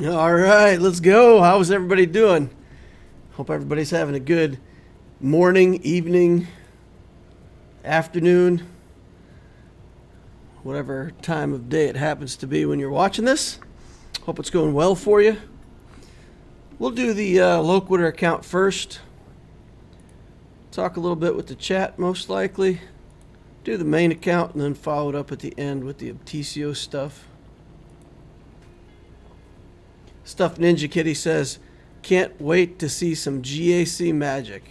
All right, let's go. How's everybody doing? Hope everybody's having a good morning, evening, afternoon, whatever time of day it happens to be when you're watching this. Hope it's going well for you. We'll do the Loquitur account first. Talk a little bit with the chat, most likely. Do the main account and then follow it up at the end with the Obtisio stuff. Stuff Ninja Kitty says, can't wait to see some GAC magic.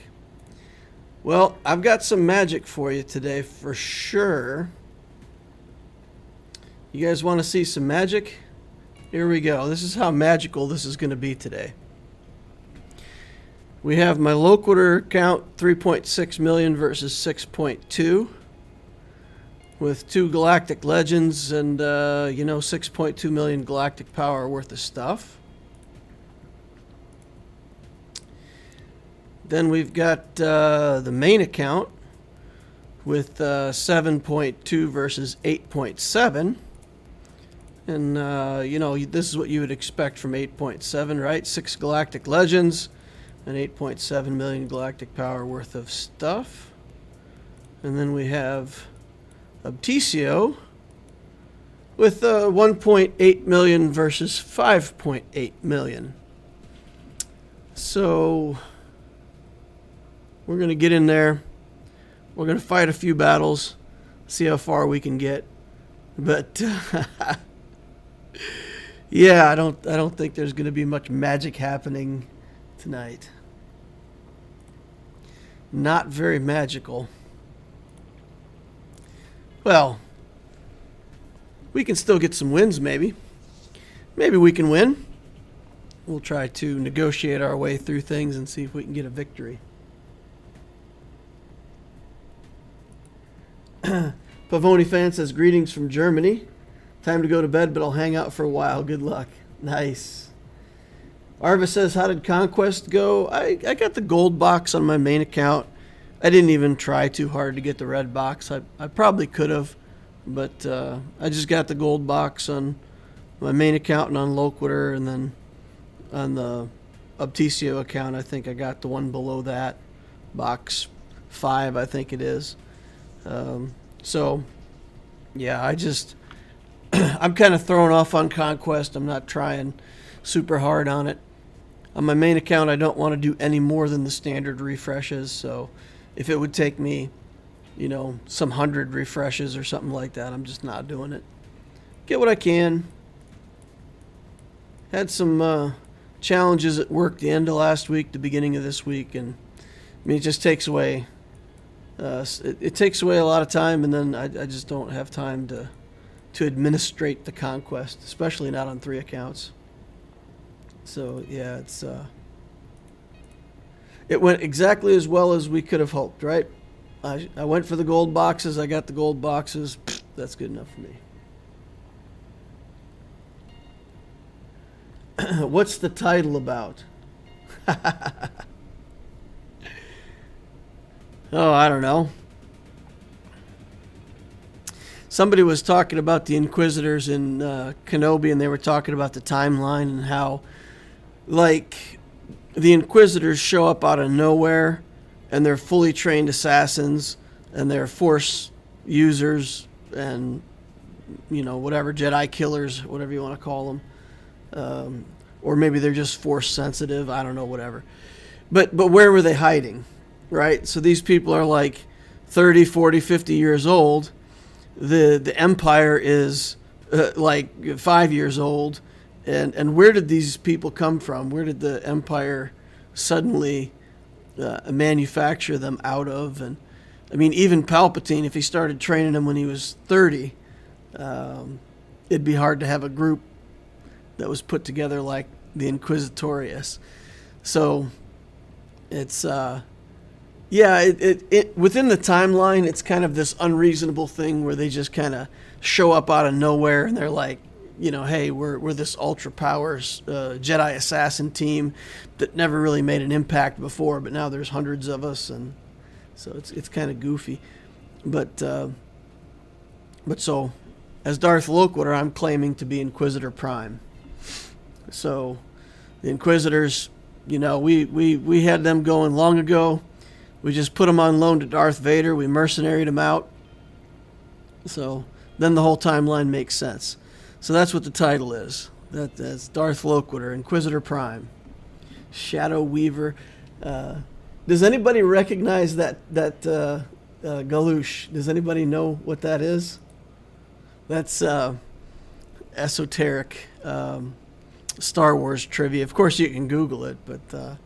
Well, I've got some magic for you today for sure. You guys want to see some magic? Here we go. This is how magical this is going to be today. We have my Loquitur count 3.6 million versus 6.2 with 2 galactic legends and 6.2 million galactic power worth of stuff. Then we've got the main account with 7.2 versus 8.7. And, this is what you would expect from 8.7, right? 6 galactic legends and 8.7 million galactic power worth of stuff. And then we have Obtisio with 1.8 million versus 5.8 million. So we're going to get in there. We're going to fight a few battles, see how far we can get. But yeah, I don't think there's going to be much magic happening tonight. Not very magical. Well, we can still get some wins, maybe. Maybe we can win. We'll try to negotiate our way through things and see if we can get a victory. Pavoni fan says, greetings from Germany. Time to go to bed, but I'll hang out for a while. Good luck. Nice. Arva says, how did Conquest go? I got the gold box on my main account. I didn't even try too hard to get the red box. I probably could have, but I just got the gold box on my main account and on Loquitur, and then on the Obtisio account, I think I got the one below that. Box 5, I think it is. So, yeah, I'm kind of thrown off on Conquest. I'm not trying super hard on it. On my main account, I don't want to do any more than the standard refreshes. So if it would take me, some 100 refreshes or something like that, I'm just not doing it. Get what I can. Had some challenges at work the end of last week, the beginning of this week, and it just takes away. It takes away a lot of time, and then I just don't have time to administrate the Conquest, especially not on 3 accounts. So yeah, it went exactly as well as we could have hoped, right? I went for the gold boxes. I got the gold boxes. That's good enough for me. What's the title about? Oh, I don't know. Somebody was talking about the Inquisitors in Kenobi, and they were talking about the timeline and how, like, the Inquisitors show up out of nowhere, and they're fully trained assassins, and they're Force users, and, whatever, Jedi killers, whatever you want to call them. Or maybe they're just Force sensitive. I don't know, whatever. But where were they hiding? Right? So these people are like 30, 40, 50 years old. The Empire is like 5 years old. And where did these people come from? Where did the Empire suddenly manufacture them out of? And I mean, even Palpatine, if he started training them when he was 30, it'd be hard to have a group that was put together like the Inquisitorius. So it's within the timeline, it's kind of this unreasonable thing where they just kind of show up out of nowhere, and they're like, hey, we're this ultra powers Jedi assassin team that never really made an impact before, but now there's hundreds of us, and so it's kind of goofy. But so, as Darth Loquitur, I'm claiming to be Inquisitor Prime. So the Inquisitors, we had them going long ago. We just put them on loan to Darth Vader. We mercenaried them out. So then the whole timeline makes sense. So that's what the title is. That's Darth Loquitur, Inquisitor Prime, Shadow Weaver. Does anybody recognize that Galush? Does anybody know what that is? That's esoteric Star Wars trivia. Of course, you can Google it, but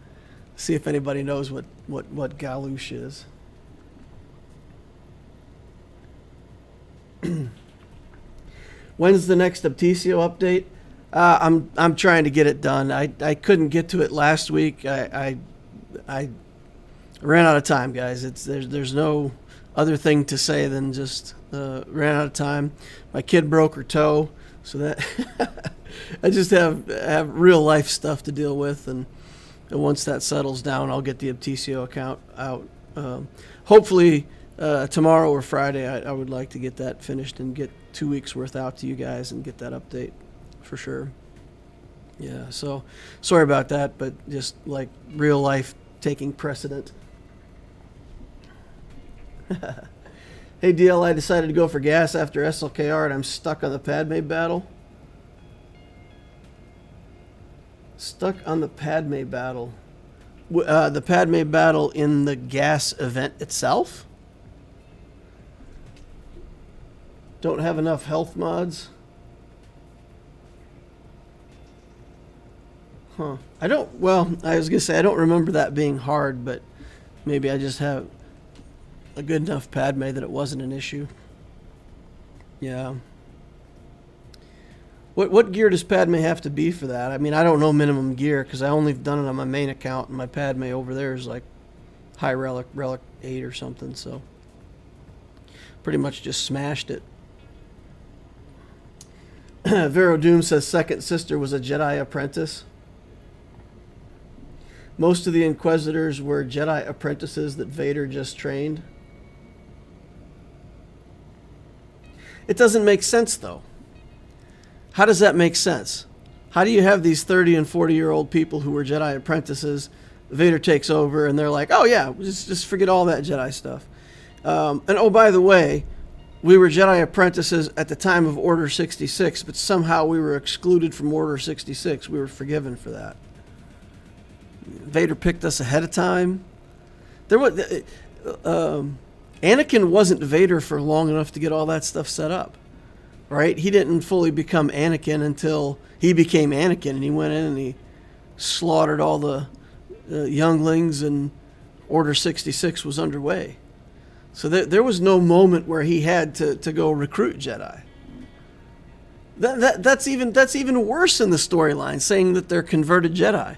see if anybody knows what Galush is. When's the next Optitio update? I'm trying to get it done. I couldn't get to it last week. I ran out of time, guys. There's no other thing to say than just ran out of time. My kid broke her toe, so that I just have real life stuff to deal with, and once that settles down, I'll get the Optitio account out. Hopefully tomorrow or Friday. I would like to get that finished and get 2 weeks worth out to you guys and get that update for sure. Yeah, so sorry about that, but just like real life taking precedent. Hey DL, I decided to go for gas after SLKR and I'm stuck on the Padme battle. Stuck on the Padme battle. The Padme battle in the gas event itself? Don't have enough health mods? Huh. I was going to say, I don't remember that being hard, but maybe I just have a good enough Padme that it wasn't an issue. Yeah. What gear does Padme have to be for that? I mean, I don't know minimum gear because I only done it on my main account, and my Padme over there is like high relic 8 or something, so pretty much just smashed it. Vero Doom says second sister was a Jedi apprentice. Most of the Inquisitors were Jedi apprentices that Vader just trained. It doesn't make sense, though. How does that make sense? How do you have these 30 and 40-year-old people who were Jedi apprentices, Vader takes over, and they're like, oh yeah, just forget all that Jedi stuff. And oh, by the way, we were Jedi apprentices at the time of Order 66, but somehow we were excluded from Order 66. We were forgiven for that. Vader picked us ahead of time. Anakin wasn't Vader for long enough to get all that stuff set up, right? He didn't fully become Anakin until he became Anakin, and he went in and he slaughtered all the younglings, and Order 66 was underway. So there was no moment where he had to go recruit Jedi. That's even worse in the storyline, saying that they're converted Jedi,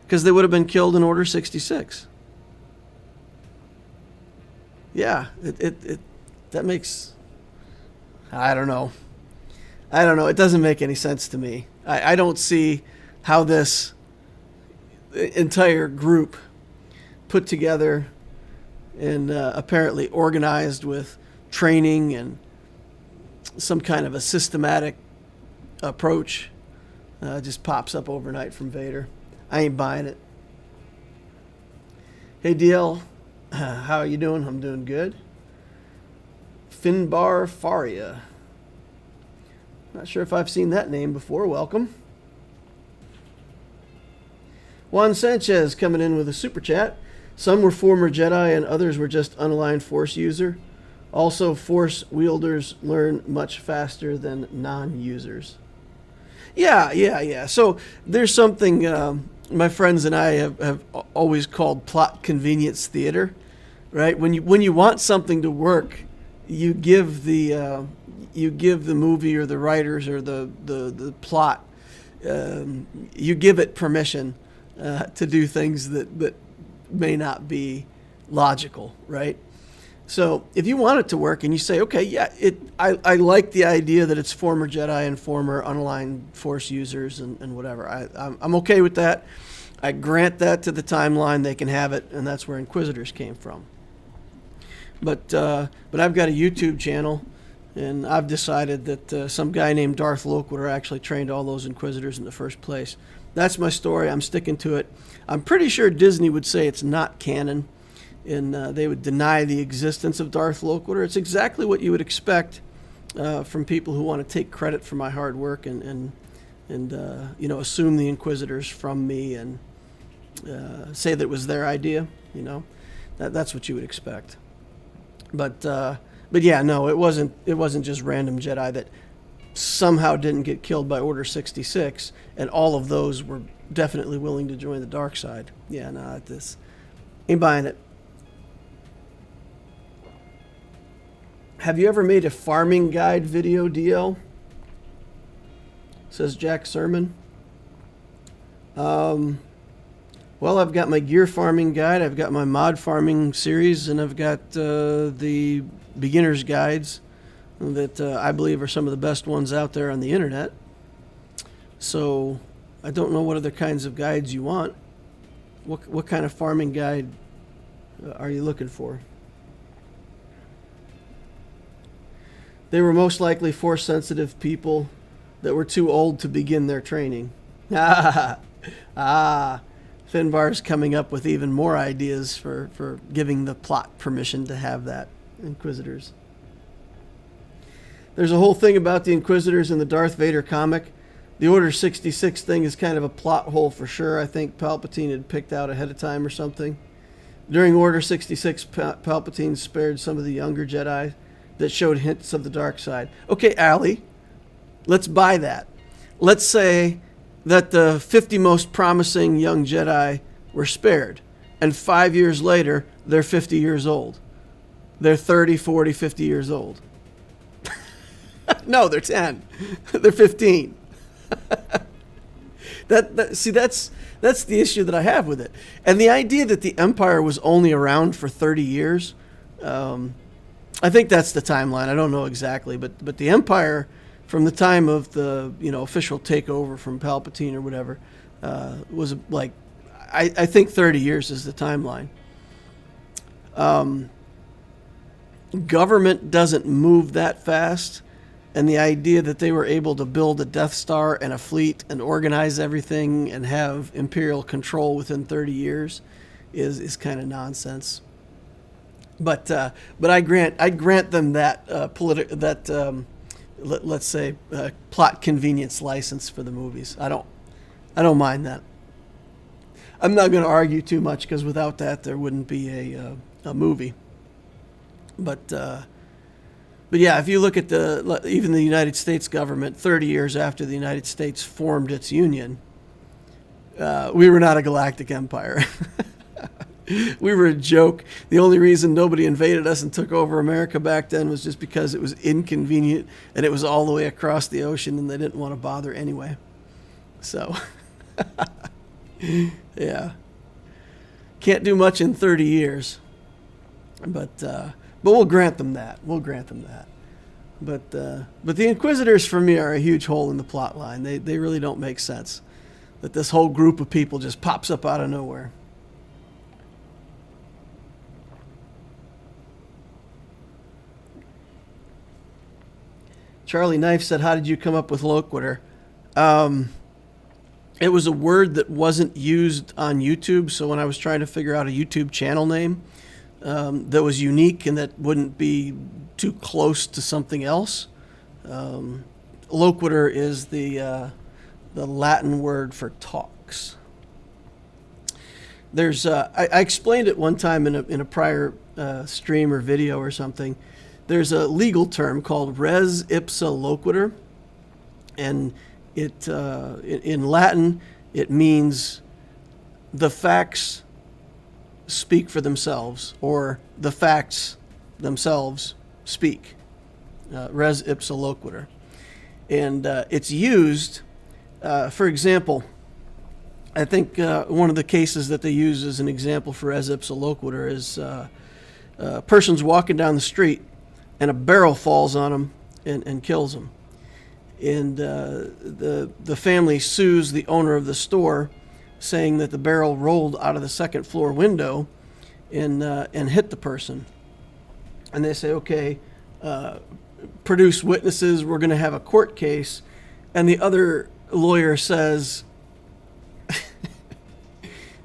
because they would have been killed in Order 66. Yeah, that makes, I don't know. It doesn't make any sense to me. I don't see how this entire group put together and apparently organized with training and some kind of a systematic approach just pops up overnight from Vader. I ain't buying it. Hey DL, how are you doing? I'm doing good. Finbar Faria. Not sure if I've seen that name before. Welcome. Juan Sanchez coming in with a super chat. Some were former Jedi and others were just unaligned Force user. Also, Force wielders learn much faster than non-users. Yeah. So there's something my friends and I have always called plot convenience theater, right? When you want something to work, you give the movie or the writers or the plot, you give it permission to do things that may not be logical, right? So if you want it to work and you say, okay, yeah, I like the idea that it's former Jedi and former unaligned Force users and whatever. I'm okay with that. I grant that to the timeline. They can have it, and that's where Inquisitors came from. But I've got a YouTube channel And I've decided that some guy named Darth Loquitur actually trained all those Inquisitors in the first place. That's my story. I'm sticking to it. I'm pretty sure Disney would say it's not canon, and they would deny the existence of Darth Loquitur. It's exactly what you would expect from people who want to take credit for my hard work and assume the Inquisitors from me and say that it was their idea. That's what you would expect. But yeah, no, it wasn't just random Jedi that somehow didn't get killed by Order 66, and all of those were definitely willing to join the dark side. Yeah, no, this ain't buying it. Have you ever made a farming guide video, DL? Says Jack Sermon. Well, I've got my gear farming guide, I've got my mod farming series, and I've got the beginner's guides that I believe are some of the best ones out there on the internet. So I don't know what other kinds of guides you want. What kind of farming guide are you looking for? They were most likely Force-sensitive people that were too old to begin their training. Finbar's coming up with even more ideas for giving the plot permission to have that, Inquisitors. There's a whole thing about the Inquisitors in the Darth Vader comic. The Order 66 thing is kind of a plot hole for sure. I think Palpatine had picked out ahead of time or something. During Order 66, Palpatine spared some of the younger Jedi that showed hints of the dark side. Okay, Allie, let's buy that. Let's say that the 50 most promising young Jedi were spared, and 5 years later, they're 50 years old. They're 30, 40, 50 years old. No, they're 10. They're 15. See, that's the issue that I have with it. And the idea that the Empire was only around for 30 years, I think that's the timeline. I don't know exactly, but the Empire, from the time of the official takeover from Palpatine or whatever, was like, I think 30 years is the timeline. Government doesn't move that fast, and the idea that they were able to build a Death Star and a fleet and organize everything and have Imperial control within 30 years is kind of nonsense. But I grant them that let's say plot convenience license for the movies. I don't mind that. I'm not going to argue too much because without that there wouldn't be a movie. But yeah, if you look at even the United States government, 30 years after the United States formed its union, we were not a galactic empire. We were a joke. The only reason nobody invaded us and took over America back then was just because it was inconvenient and it was all the way across the ocean and they didn't want to bother anyway. So, yeah. Can't do much in 30 years. But we'll grant them that. But the Inquisitors for me are a huge hole in the plot line. They really don't make sense. That this whole group of people just pops up out of nowhere. Charlie Knife said, how did you come up with Loquitur? It was a word that wasn't used on YouTube, so when I was trying to figure out a YouTube channel name that was unique and that wouldn't be too close to something else, Loquitur is the Latin word for talks. There's I explained it one time in a prior stream or video or something. There's a legal term called res ipsa loquitur, and it in Latin it means the facts speak for themselves, or the facts themselves speak. Res ipsa loquitur, and it's used. For example, I think one of the cases that they use as an example for res ipsa loquitur is a person's walking down the street and a barrel falls on him and kills him. And the family sues the owner of the store, saying that the barrel rolled out of the second floor window and hit the person. And they say, okay, produce witnesses. We're going to have a court case. And the other lawyer says,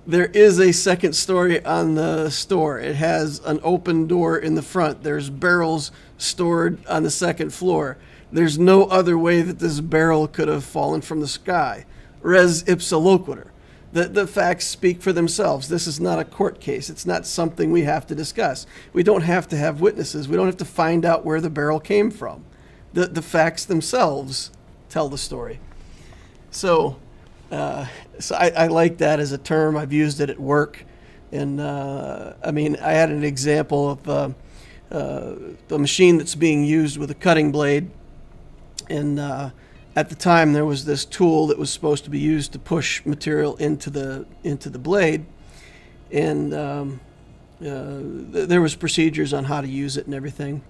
there is a second story on the store. It has an open door in the front. There's barrels stored on the second floor. There's no other way that this barrel could have fallen from the sky. Res ipsa loquitur. The facts speak for themselves. This is not a court case. It's not something we have to discuss. We don't have to have witnesses. We don't have to find out where the barrel came from. The facts themselves tell the story. So I like that as a term. I've used it at work. And I mean, I had an example of the machine that's being used with a cutting blade. And at the time, there was this tool that was supposed to be used to push material into the blade. And there was procedures on how to use it and everything.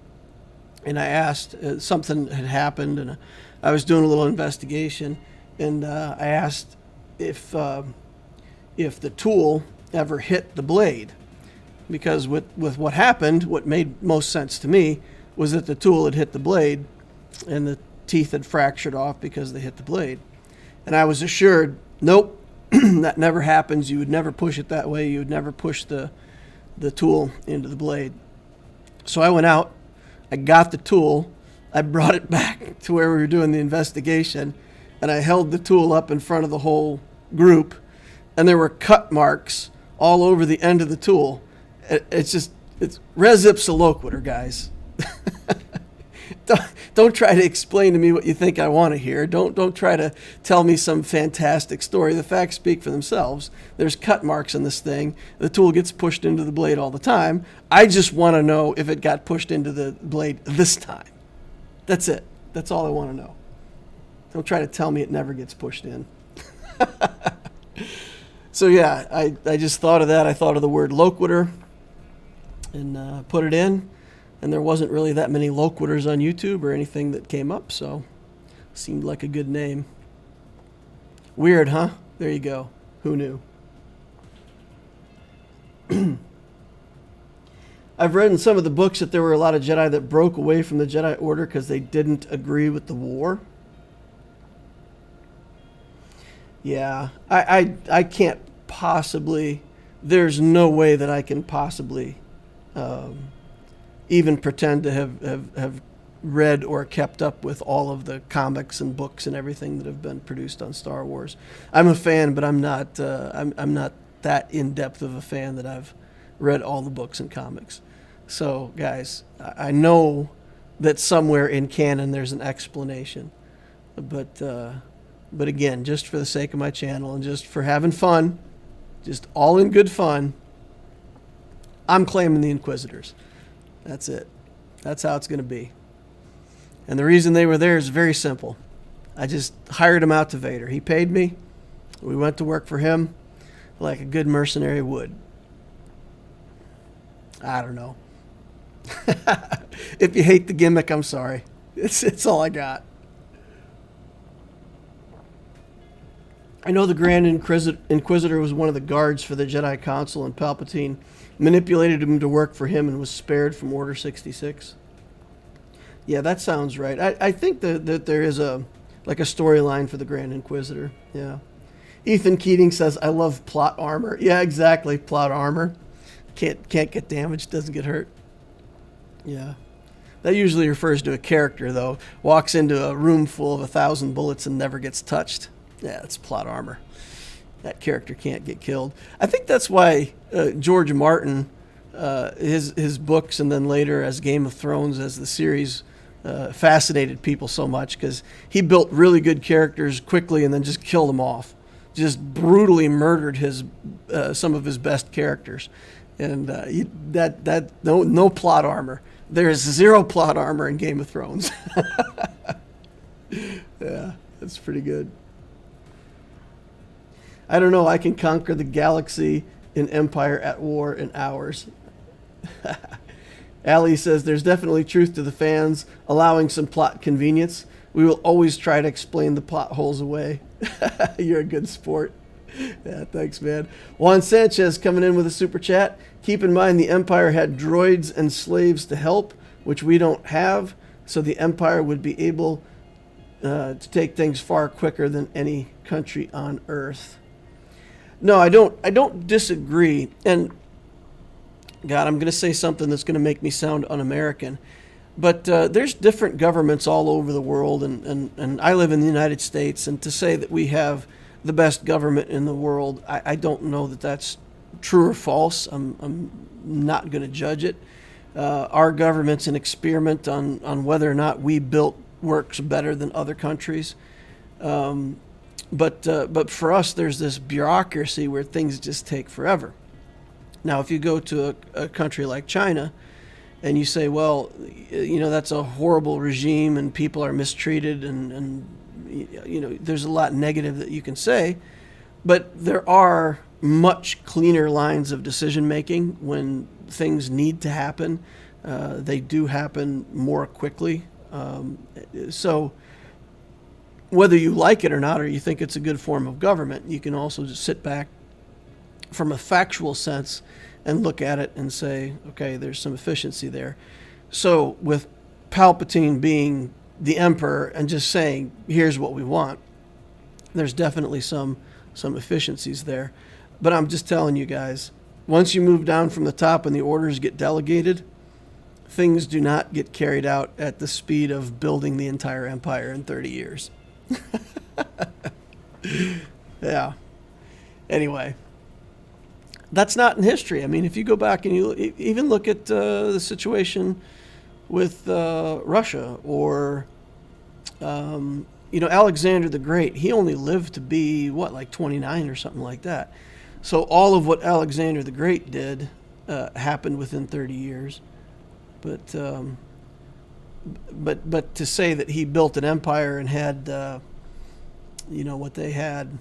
And I asked, something had happened, and I was doing a little investigation. And I asked if the tool ever hit the blade, because with what happened, what made most sense to me was that the tool had hit the blade, and the teeth had fractured off because they hit the blade. And I was assured, nope, that never happens. You would never push it that way. You would never push the tool into the blade. So I went out, I got the tool, I brought it back to where we were doing the investigation, and I held the tool up in front of the whole group, and there were cut marks all over the end of the tool. It's res ipsa loquitur, guys. Don't try to explain to me what you think I want to hear. Don't try to tell me some fantastic story. The facts speak for themselves. There's cut marks on this thing. The tool gets pushed into the blade all the time. I just want to know if it got pushed into the blade this time. That's it. That's all I want to know. Don't try to tell me it never gets pushed in. So yeah, I just thought of that. I thought of the word loquitur and put it in. And there wasn't really that many loquiturs on YouTube or anything that came up, so seemed like a good name. Weird, huh? There you go. Who knew? I've read in some of the books that there were a lot of Jedi that broke away from the Jedi Order because they didn't agree with the war. Yeah, I can't possibly, there's no way that I can possibly even pretend to have read or kept up with all of the comics and books and everything that have been produced on Star Wars. I'm a fan, but I'm not that in-depth of a fan that I've read all the books and comics. So, guys, I know that somewhere in canon there's an explanation, but again, just for the sake of my channel and just for having fun, just all in good fun, I'm claiming the Inquisitors. That's it. That's how it's going to be. And the reason they were there is very simple. I just hired him out to Vader. He paid me. We went to work for him like a good mercenary would. I don't know. If you hate the gimmick, I'm sorry. It's all I got. I know the Grand Inquisitor was one of the guards for the Jedi Council, and Palpatine manipulated him to work for him and was spared from Order 66. Yeah, that sounds right. I think that there is a storyline for the Grand Inquisitor. Yeah. Ethan Keating says, I love plot armor. Yeah, exactly. Plot armor. Can't get damaged, doesn't get hurt. Yeah. That usually refers to a character, though. Walks into a room full of 1,000 bullets and never gets touched. Yeah, it's plot armor. That character can't get killed. I think that's why George Martin, his books, and then later as Game of Thrones, as the series, fascinated people so much, because he built really good characters quickly and then just killed them off. Just brutally murdered some of his best characters. And no plot armor. There is zero plot armor in Game of Thrones. Yeah, that's pretty good. I don't know, I can conquer the galaxy in Empire at War in hours. Ali says, there's definitely truth to the fans allowing some plot convenience. We will always try to explain the plot holes away. You're a good sport. Yeah, thanks, man. Juan Sanchez coming in with a super chat. Keep in mind the Empire had droids and slaves to help, which we don't have. So the empire would be able to take things far quicker than any country on Earth. No, I don't disagree. And God, I'm going to say something that's going to make me sound un-American. But there's different governments all over the world, and I live in the United States, and to say that we have the best government in the world, I don't know that that's true or false. I'm not going to judge it. Our government's an experiment on whether or not we built works better than other countries. But for us, there's this bureaucracy where things just take forever. Now, if you go to a country like China and you say, well, that's a horrible regime and people are mistreated and there's a lot negative that you can say, but there are much cleaner lines of decision making when things need to happen. They do happen more quickly. So whether you like it or not, or you think it's a good form of government, you can also just sit back from a factual sense and look at it and say, okay, there's some efficiency there. So with Palpatine being the emperor and just saying, here's what we want, there's definitely some efficiencies there. But I'm just telling you guys, once you move down from the top and the orders get delegated, things do not get carried out at the speed of building the entire empire in 30 years. Yeah. Anyway, that's not in history. I mean, if you go back and you even look at the situation with Russia or, Alexander the Great, he only lived to be, like 29 or something like that. So all of what Alexander the Great did happened within 30 years. But to say that he built an empire and had, what they had.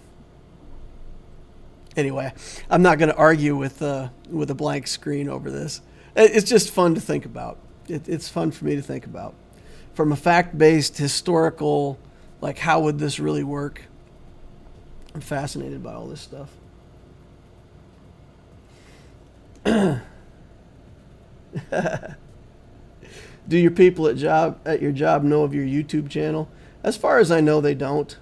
Anyway, I'm not going to argue with a blank screen over this. It's just fun to think about. It's fun for me to think about. From a fact-based, historical, like how would this really work? I'm fascinated by all this stuff. Do your people at your job know of your YouTube channel? As far as I know, they don't.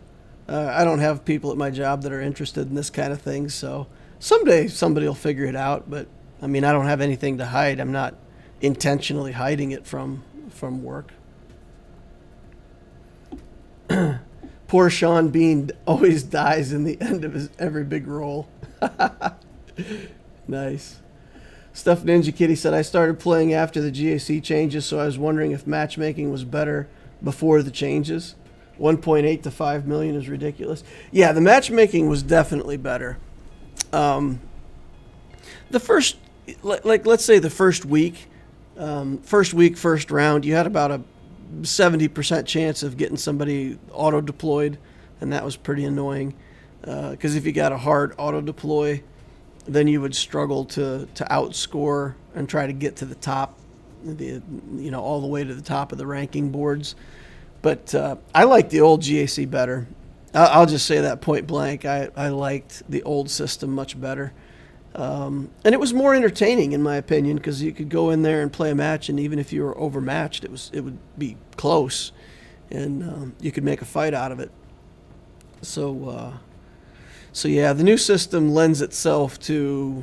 I don't have people at my job that are interested in this kind of thing, so someday somebody will figure it out, but I mean, I don't have anything to hide. I'm not intentionally hiding it from work. Poor Sean Bean always dies in the end of his every big role. Nice. Stuff Ninja Kitty said, I started playing after the GAC changes, so I was wondering if matchmaking was better before the changes. 1.8 to 5 million is ridiculous. Yeah, the matchmaking was definitely better. The first, let's say the first week, first round, you had about a 70% chance of getting somebody auto-deployed, and that was pretty annoying. Because if you got a hard auto-deploy, then you would struggle to outscore and try to get to the top, all the way to the top of the ranking boards. But I like the old GAC better. I'll just say that point blank. I liked the old system much better. And it was more entertaining, in my opinion, because you could go in there and play a match, and even if you were overmatched, it would be close, and you could make a fight out of it. So yeah, the new system lends itself to,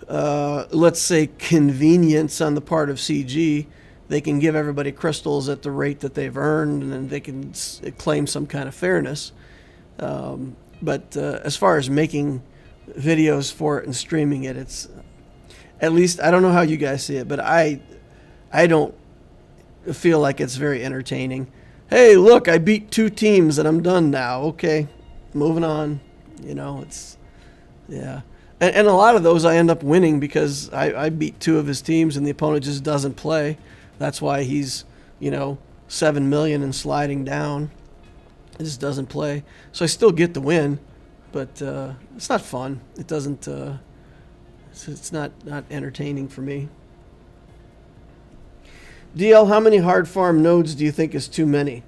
let's say, convenience on the part of CG. They can give everybody crystals at the rate that they've earned, and then they can claim some kind of fairness. But as far as making videos for it and streaming it, it's, at least, I don't know how you guys see it, but I don't feel like it's very entertaining. Hey, look, I beat 2 teams and I'm done now. Okay, moving on. It's, yeah. And a lot of those I end up winning because I beat 2 of his teams and the opponent just doesn't play. That's why he's, 7 million and sliding down. It just doesn't play. So I still get the win, but it's not fun. It doesn't, it's not entertaining for me. DL, how many hard farm nodes do you think is too many?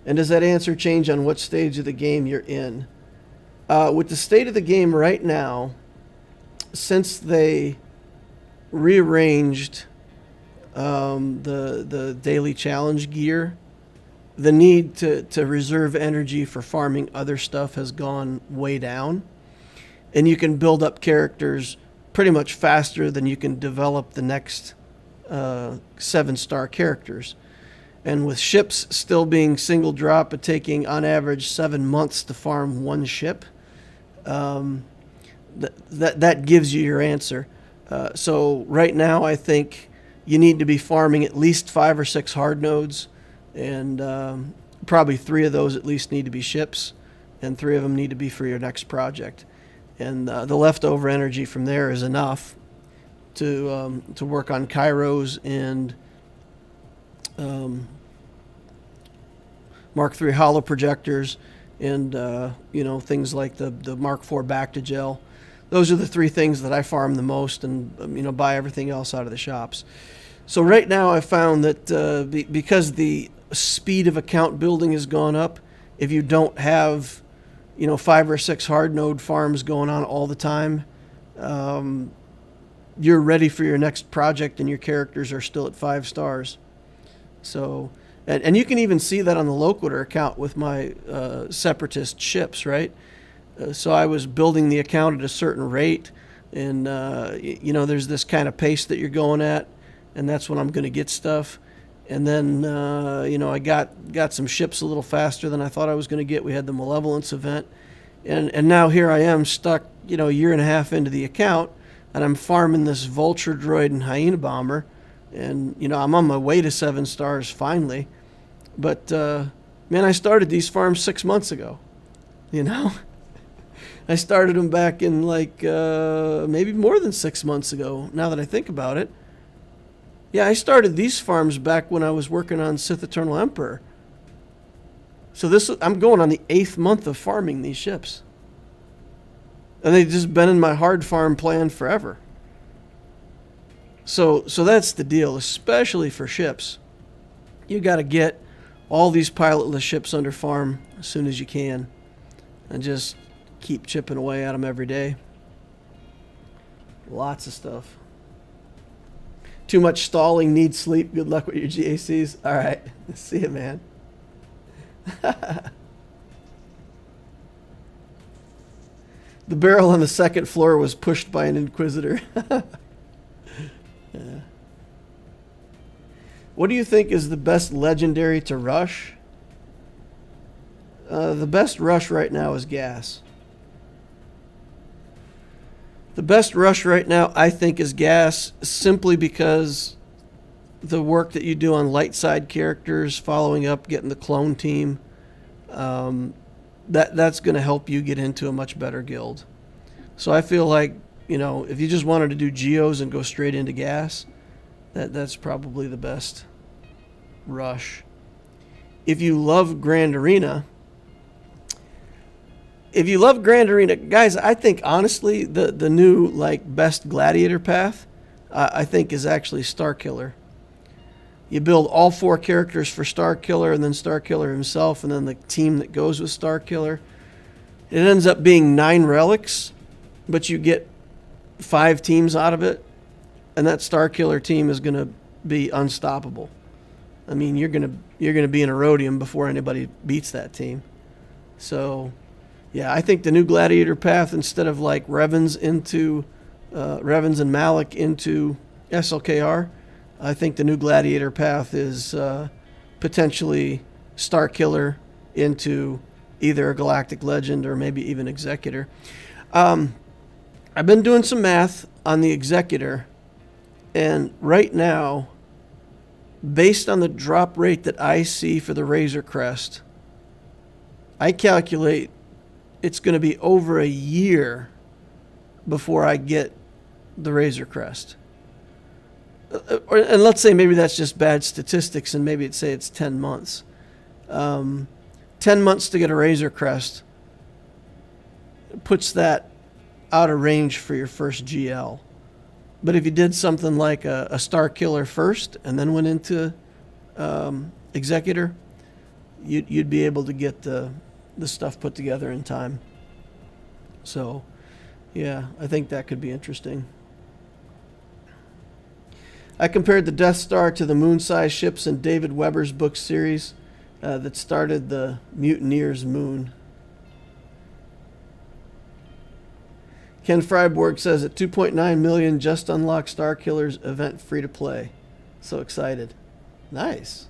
And does that answer change on what stage of the game you're in? With the state of the game right now, since they rearranged the daily challenge gear, the need to reserve energy for farming other stuff has gone way down. And you can build up characters pretty much faster than you can develop the next 7-star characters. And with ships still being single drop, but taking on average 7 months to farm one ship, that gives you your answer. So right now, I think you need to be farming at least 5 or 6 hard nodes, and probably 3 of those at least need to be ships, and 3 of them need to be for your next project. And the leftover energy from there is enough to work on Kairos and Mark III hollow projectors, and things like the Mark IV back to gel. Those are the 3 things that I farm the most, and buy everything else out of the shops. So right now I found that because the speed of account building has gone up, if you don't have 5 or 6 hard node farms going on all the time, you're ready for your next project and your characters are still at 5 stars. So, and you can even see that on the Loquitur account with my separatist ships, right? So I was building the account at a certain rate, and there's this kind of pace that you're going at, and that's when I'm going to get stuff. And then I got some ships a little faster than I thought I was going to get. We had the Malevolence event, and now here I am stuck a year and a half into the account, and I'm farming this Vulture Droid and Hyena Bomber, and I'm on my way to 7 stars finally. But man, I started these farms 6 months ago. I started them back in maybe more than 6 months ago, now that I think about it. Yeah, I started these farms back when I was working on Sith Eternal Emperor. So I'm going on the 8th month of farming these ships. And they've just been in my hard farm plan forever. So that's the deal, especially for ships. You got to get all these pilotless ships under farm as soon as you can, and just keep chipping away at them every day. Lots of stuff. Too much stalling, need sleep. Good luck with your GACs. All right. See you, man. The barrel on the 2nd floor was pushed by an Inquisitor. Yeah. What do you think is the best legendary to rush? The best rush right now is gas. The best rush right now, I think, is gas, simply because the work that you do on light side characters, following up, getting the clone team, that's going to help you get into a much better guild. So I feel like, if you just wanted to do geos and go straight into gas, that's probably the best rush. If you love Grand Arena, guys, I think honestly the new best gladiator path, I think, is actually Starkiller. You build all 4 characters for Starkiller, and then Starkiller himself, and then the team that goes with Starkiller. It ends up being 9 relics, but you get 5 teams out of it, and that Starkiller team is going to be unstoppable. I mean, you're going to be in a Rhodium before anybody beats that team. So, yeah, I think the new gladiator path, instead of Revens and Malik into SLKR, I think the new gladiator path is potentially Starkiller into either a Galactic Legend or maybe even Executor. I've been doing some math on the Executor, and right now, based on the drop rate that I see for the Razor Crest, I calculate it's going to be over a year before I get the Razor Crest. And let's say maybe that's just bad statistics, and maybe it's 10 months. 10 months to get a Razor Crest puts that out of range for your first GL. But if you did something like a Starkiller first and then went into Executor, you'd be able to get the stuff put together in time. So, yeah, I think that could be interesting. I compared the Death Star to the moon-sized ships in David Weber's book series that started the Mutineers' Moon. Ken Freiborg says at 2.9 million, just unlocked Star Killers event free to play. So excited. Nice.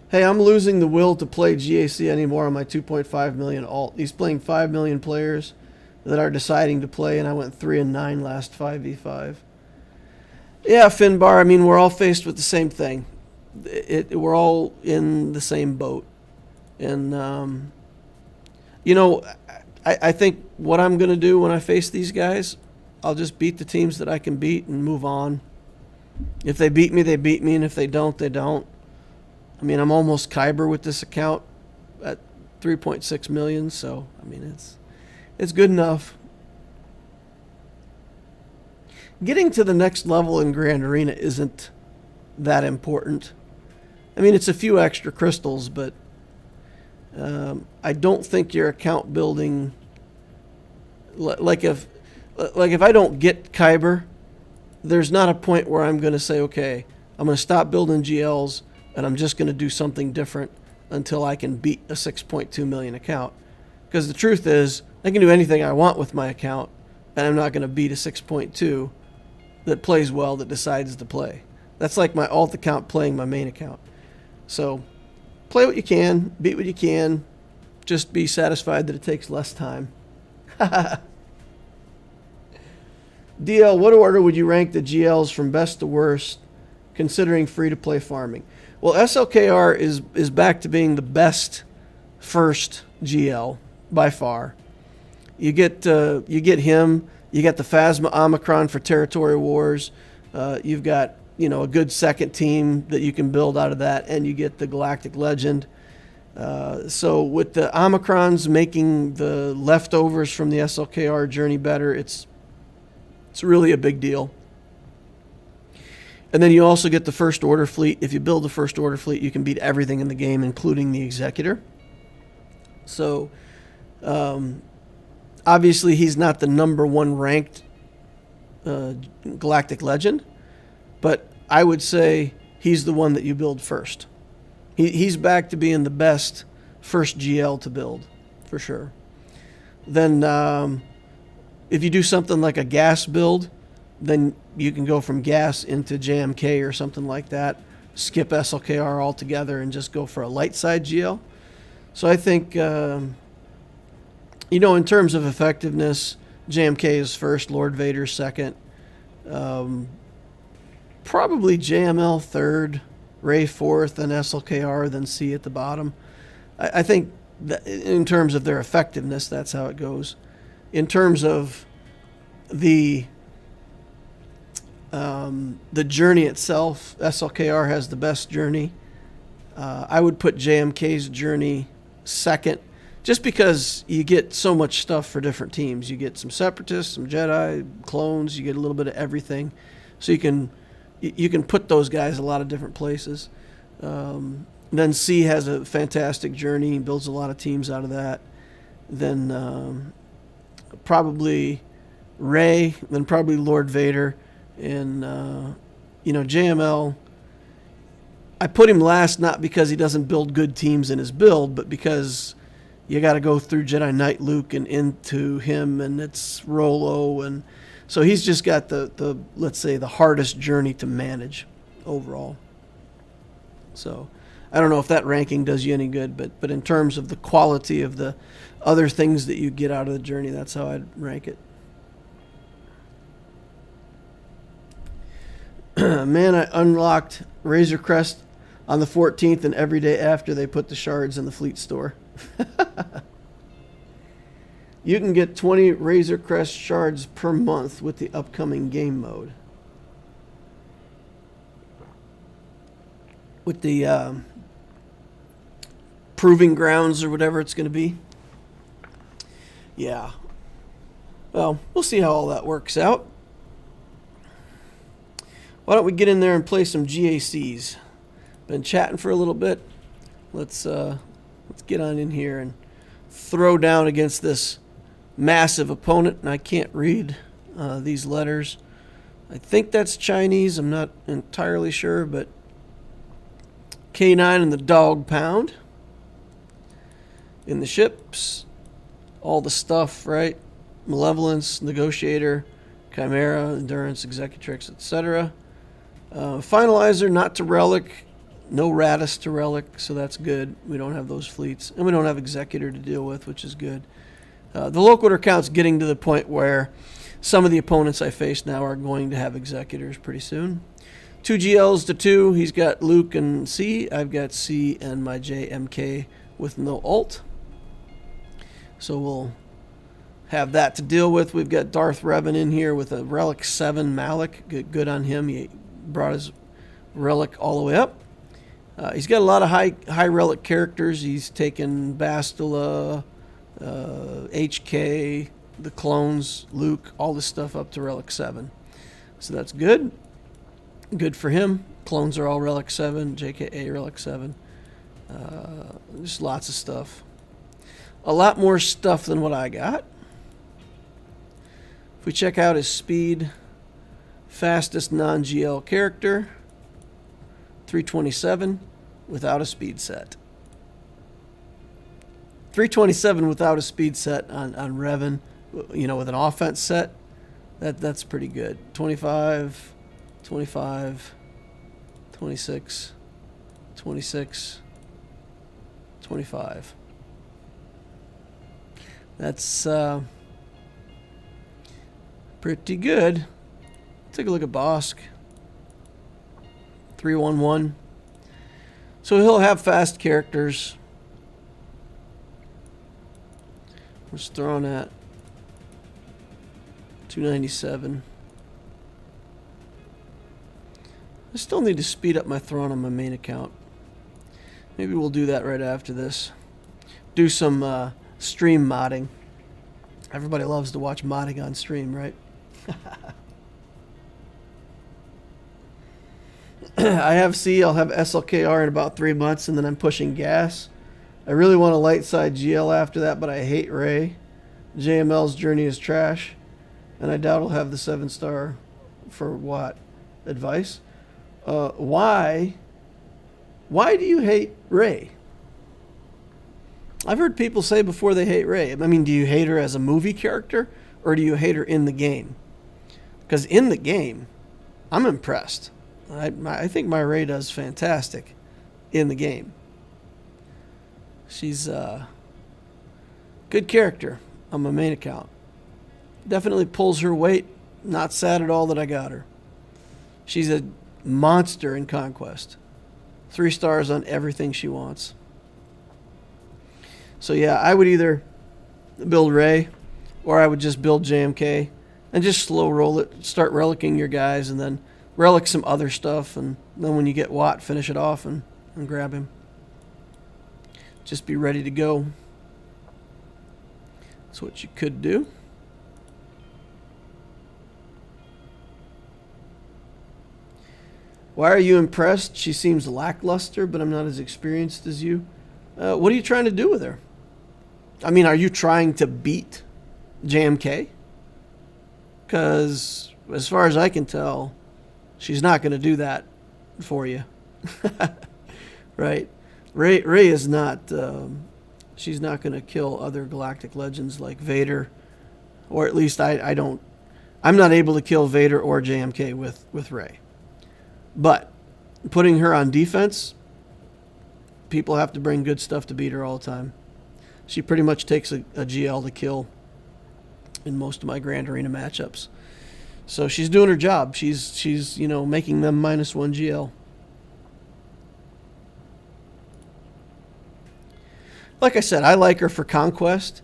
Hey, I'm losing the will to play GAC anymore on my 2.5 million alt. He's playing 5 million players that are deciding to play, and I went 3-9 last 5v5. Yeah, Finbar, I mean, we're all faced with the same thing. We're all in the same boat. And, you know, I think what I'm going to do when I face these guys, I'll just beat the teams that I can beat and move on. If they beat me, they beat me, and if they don't, they don't. I mean, I'm almost Kyber with this account at 3.6 million, so, I mean, it's good enough. Getting to the next level in Grand Arena isn't that important. I mean, it's a few extra crystals, but I don't think your account building, like if I don't get Kyber, there's not a point where I'm going to say, okay, I'm going to stop building GLs and I'm just going to do something different until I can beat a 6.2 million account. Because the truth is, I can do anything I want with my account, and I'm not going to beat a 6.2 that plays well, that decides to play. That's like my alt account playing my main account. So play what you can, beat what you can, just be satisfied that it takes less time. DL, what order would you rank the GLs from best to worst, considering free-to-play farming? Well, SLKR is back to being the best first GL by far. You get him. You got the Phasma Omicron for Territory Wars. You've got, you know, a good second team that you can build out of that, and you get the Galactic Legend. So with the Omicrons making the leftovers from the SLKR journey better, it's really a big deal. And then you also get the First Order fleet. If you build the First Order fleet, you can beat everything in the game, including the Executor. So obviously he's not the number one ranked Galactic Legend, but I would say he's the one that you build first. He's back to being the best first GL to build, for sure. Then if you do something like a gas build, then you can go from gas into JMK or something like that, skip SLKR altogether and just go for a light side GL. So I think, you know, in terms of effectiveness, JMK is first, Lord Vader second, probably JML third, Ray fourth, and SLKR, then C at the bottom. I think that in terms of their effectiveness, that's how it goes. In terms of the journey itself, SLKR has the best journey. I would put JMK's journey second, just because you get so much stuff for different teams. You get some Separatists, some Jedi, clones, you get a little bit of everything. So you can put those guys a lot of different places. Then C has a fantastic journey, builds a lot of teams out of that. Then probably Rey, then probably Lord Vader. And, you know, JML, I put him last not because he doesn't build good teams in his build, but because you got to go through Jedi Knight Luke and into him, and it's Rolo. And so he's just got the let's say, the hardest journey to manage overall. So I don't know if that ranking does you any good, but in terms of the quality of the other things that you get out of the journey, that's how I'd rank it. Man, I unlocked Razor Crest on the 14th and every day after they put the shards in the fleet store. You can get 20 Razor Crest shards per month with the upcoming game mode. With the proving grounds or whatever it's going to be. Yeah. Well, we'll see how all that works out. Why don't we get in there and play some GACs? Been chatting for a little bit. Let's get on in here and throw down against this massive opponent. And I can't read these letters, I think that's Chinese. I'm not entirely sure, but K9 and the Dog Pound. In the ships, all the stuff, right? Malevolence, Negotiator, Chimera, Endurance, Executrix, etc. Finalizer, not to Relic. No Radis to Relic, so that's good. We don't have those fleets. And we don't have Executor to deal with, which is good. The Loquitur count's getting to the point where some of the opponents I face now are going to have Executors pretty soon. 2 GLs to 2. He's got Luke and C. I've got C and my JMK with no ult. So we'll have that to deal with. We've got Darth Revan in here with a Relic 7 Malik. Good on him. He brought his Relic all the way up. He's got a lot of high Relic characters. He's taken Bastila, HK, the clones, Luke, all this stuff up to Relic 7. So that's good. Good for him. Clones are all Relic 7, JKA Relic 7. Just lots of stuff. A lot more stuff than what I got. If we check out his speed, fastest non-GL character, 327 without a speed set. 327 without a speed set on Revan, with an offense set, that's pretty good. 25, 25, 26, 26, 25. That's pretty good. Take a look at Bosk. 311. So he'll have fast characters. We're just throwing at 297. I still need to speed up my throne on my main account. Maybe we'll do that right after this. Do some stream modding. Everybody loves to watch modding on stream, right? I have C, I'll have SLKR in about 3 months, and then I'm pushing gas. I really want a light side GL after that, but I hate Ray. JML's journey is trash, and I doubt I'll have the 7-star for what? Advice? Why do you hate Ray? I've heard people say before they hate Ray. I mean, do you hate her as a movie character, or do you hate her in the game? Because in the game, I'm impressed. I think my Ray does fantastic in the game. She's a good character on my main account. Definitely pulls her weight. Not sad at all that I got her. She's a monster in Conquest. 3 stars on everything she wants. So yeah, I would either build Ray, or I would just build JMK and just slow roll it. Start relicking your guys, and then relic some other stuff, and then when you get Watt, finish it off and grab him. Just be ready to go. That's what you could do. Why are you impressed? She seems lackluster, but I'm not as experienced as you. What are you trying to do with her? I mean, are you trying to beat JMK? Because as far as I can tell, she's not going to do that for you. Right? Ray is not, she's not going to kill other galactic legends like Vader, or at least I'm not able to kill Vader or JMK with Ray. But putting her on defense, people have to bring good stuff to beat her all the time. She pretty much takes a GL to kill in most of my Grand Arena matchups. So she's doing her job. She's making them -1 GL. Like I said, I like her for Conquest.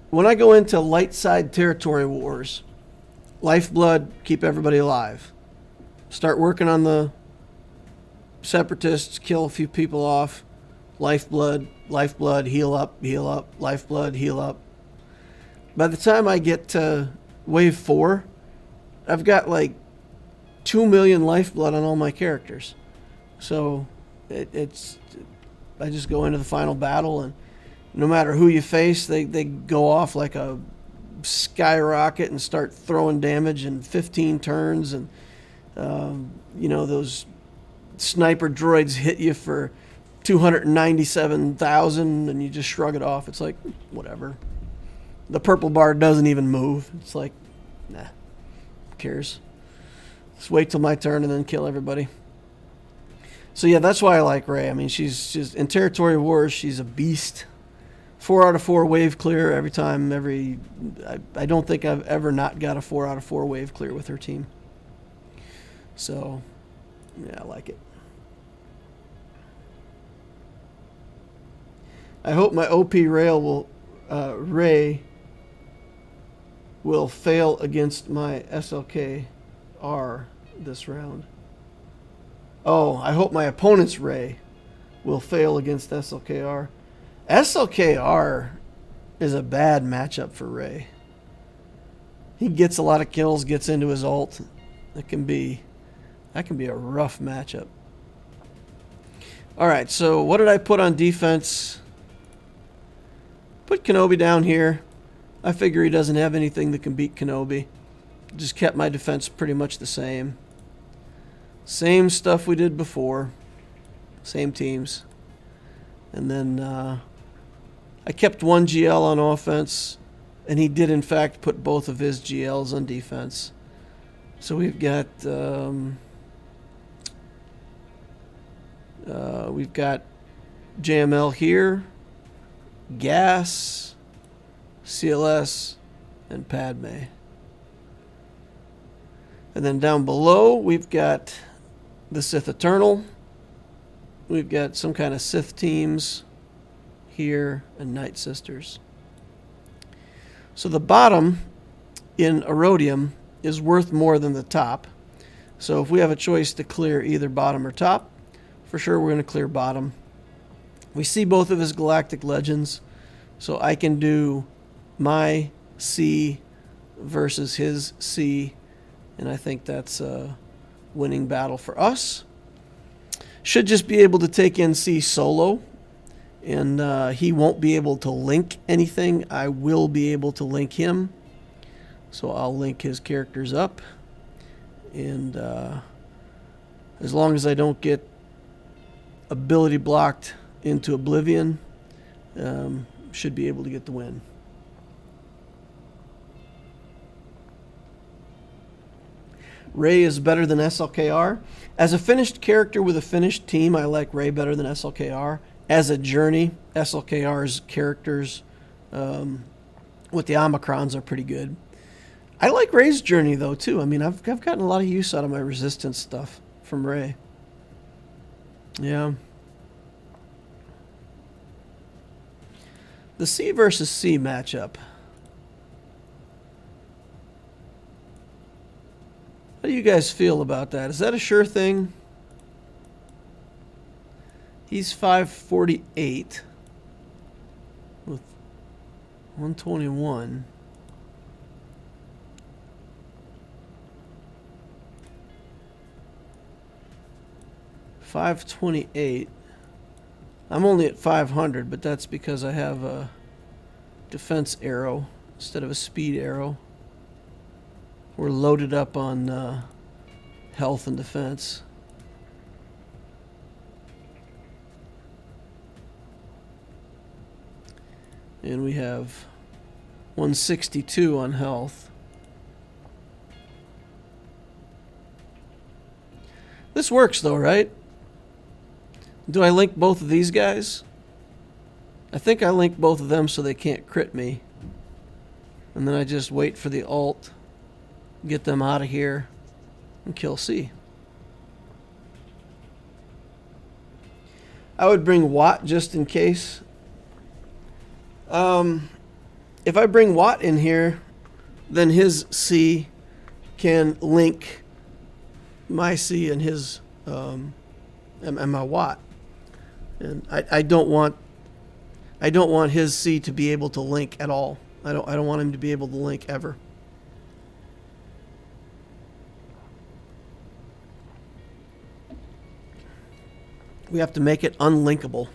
When I go into light side territory wars, Lifeblood, keep everybody alive. Start working on the separatists, kill a few people off. Lifeblood, heal up, lifeblood, heal up. By the time I get to wave 4, I've got like 2 million lifeblood on all my characters. So I just go into the final battle, and no matter who you face, they go off like a skyrocket and start throwing damage in 15 turns, and you know, those sniper droids hit you for 297,000 and you just shrug it off. It's like, whatever. The purple bar doesn't even move. It's like, nah, who cares? Just wait till my turn and then kill everybody. So yeah, that's why I like Rey. I mean, she's just in territory wars, she's a beast. 4 out of 4 wave clear every time. I don't think I've ever not got a 4 out of 4 wave clear with her team. So yeah, I like it. I hope my OP Rey will fail against my SLKR this round. Oh, I hope my opponent's Rey will fail against SLKR. SLKR is a bad matchup for Rey. He gets a lot of kills, gets into his ult. That can be a rough matchup. All right, so what did I put on defense? Put Kenobi down here. I figure he doesn't have anything that can beat Kenobi. Just kept my defense pretty much the same. Same stuff we did before. Same teams. And then I kept one GL on offense, and he did in fact put both of his GLs on defense. So we've got JML here, Gas, CLS, and Padme. And then down below we've got the Sith Eternal. We've got some kind of Sith teams here and Night Sisters. So the bottom in Erodium is worth more than the top. So if we have a choice to clear either bottom or top, for sure we're going to clear bottom. We see both of his Galactic Legends, so I can do my C versus his C, and I think that's a winning battle for us. Should just be able to take in C solo, and he won't be able to link anything. I will be able to link him, so I'll link his characters up, and as long as I don't get ability blocked into Oblivion, should be able to get the win. Rey is better than SLKR. As a finished character with a finished team, I like Rey better than SLKR. As a journey, SLKR's characters with the Omicrons are pretty good. I like Rey's journey though too. I mean, I've gotten a lot of use out of my resistance stuff from Rey. Yeah. The C versus C matchup. How do you guys feel about that? Is that a sure thing? He's 548 with 121. $528. I'm only at 500, but that's because I have a defense arrow instead of a speed arrow. We're loaded up on health and defense. And we have 162 on health. This works though, right? Do I link both of these guys? I think I link both of them so they can't crit me. And then I just wait for the ult, get them out of here, and kill C. I would bring Watt just in case. If I bring Watt in here, then his C can link my C and his and my Watt. And I don't want his C to be able to link at all. I don't want him to be able to link ever. We have to make it unlinkable.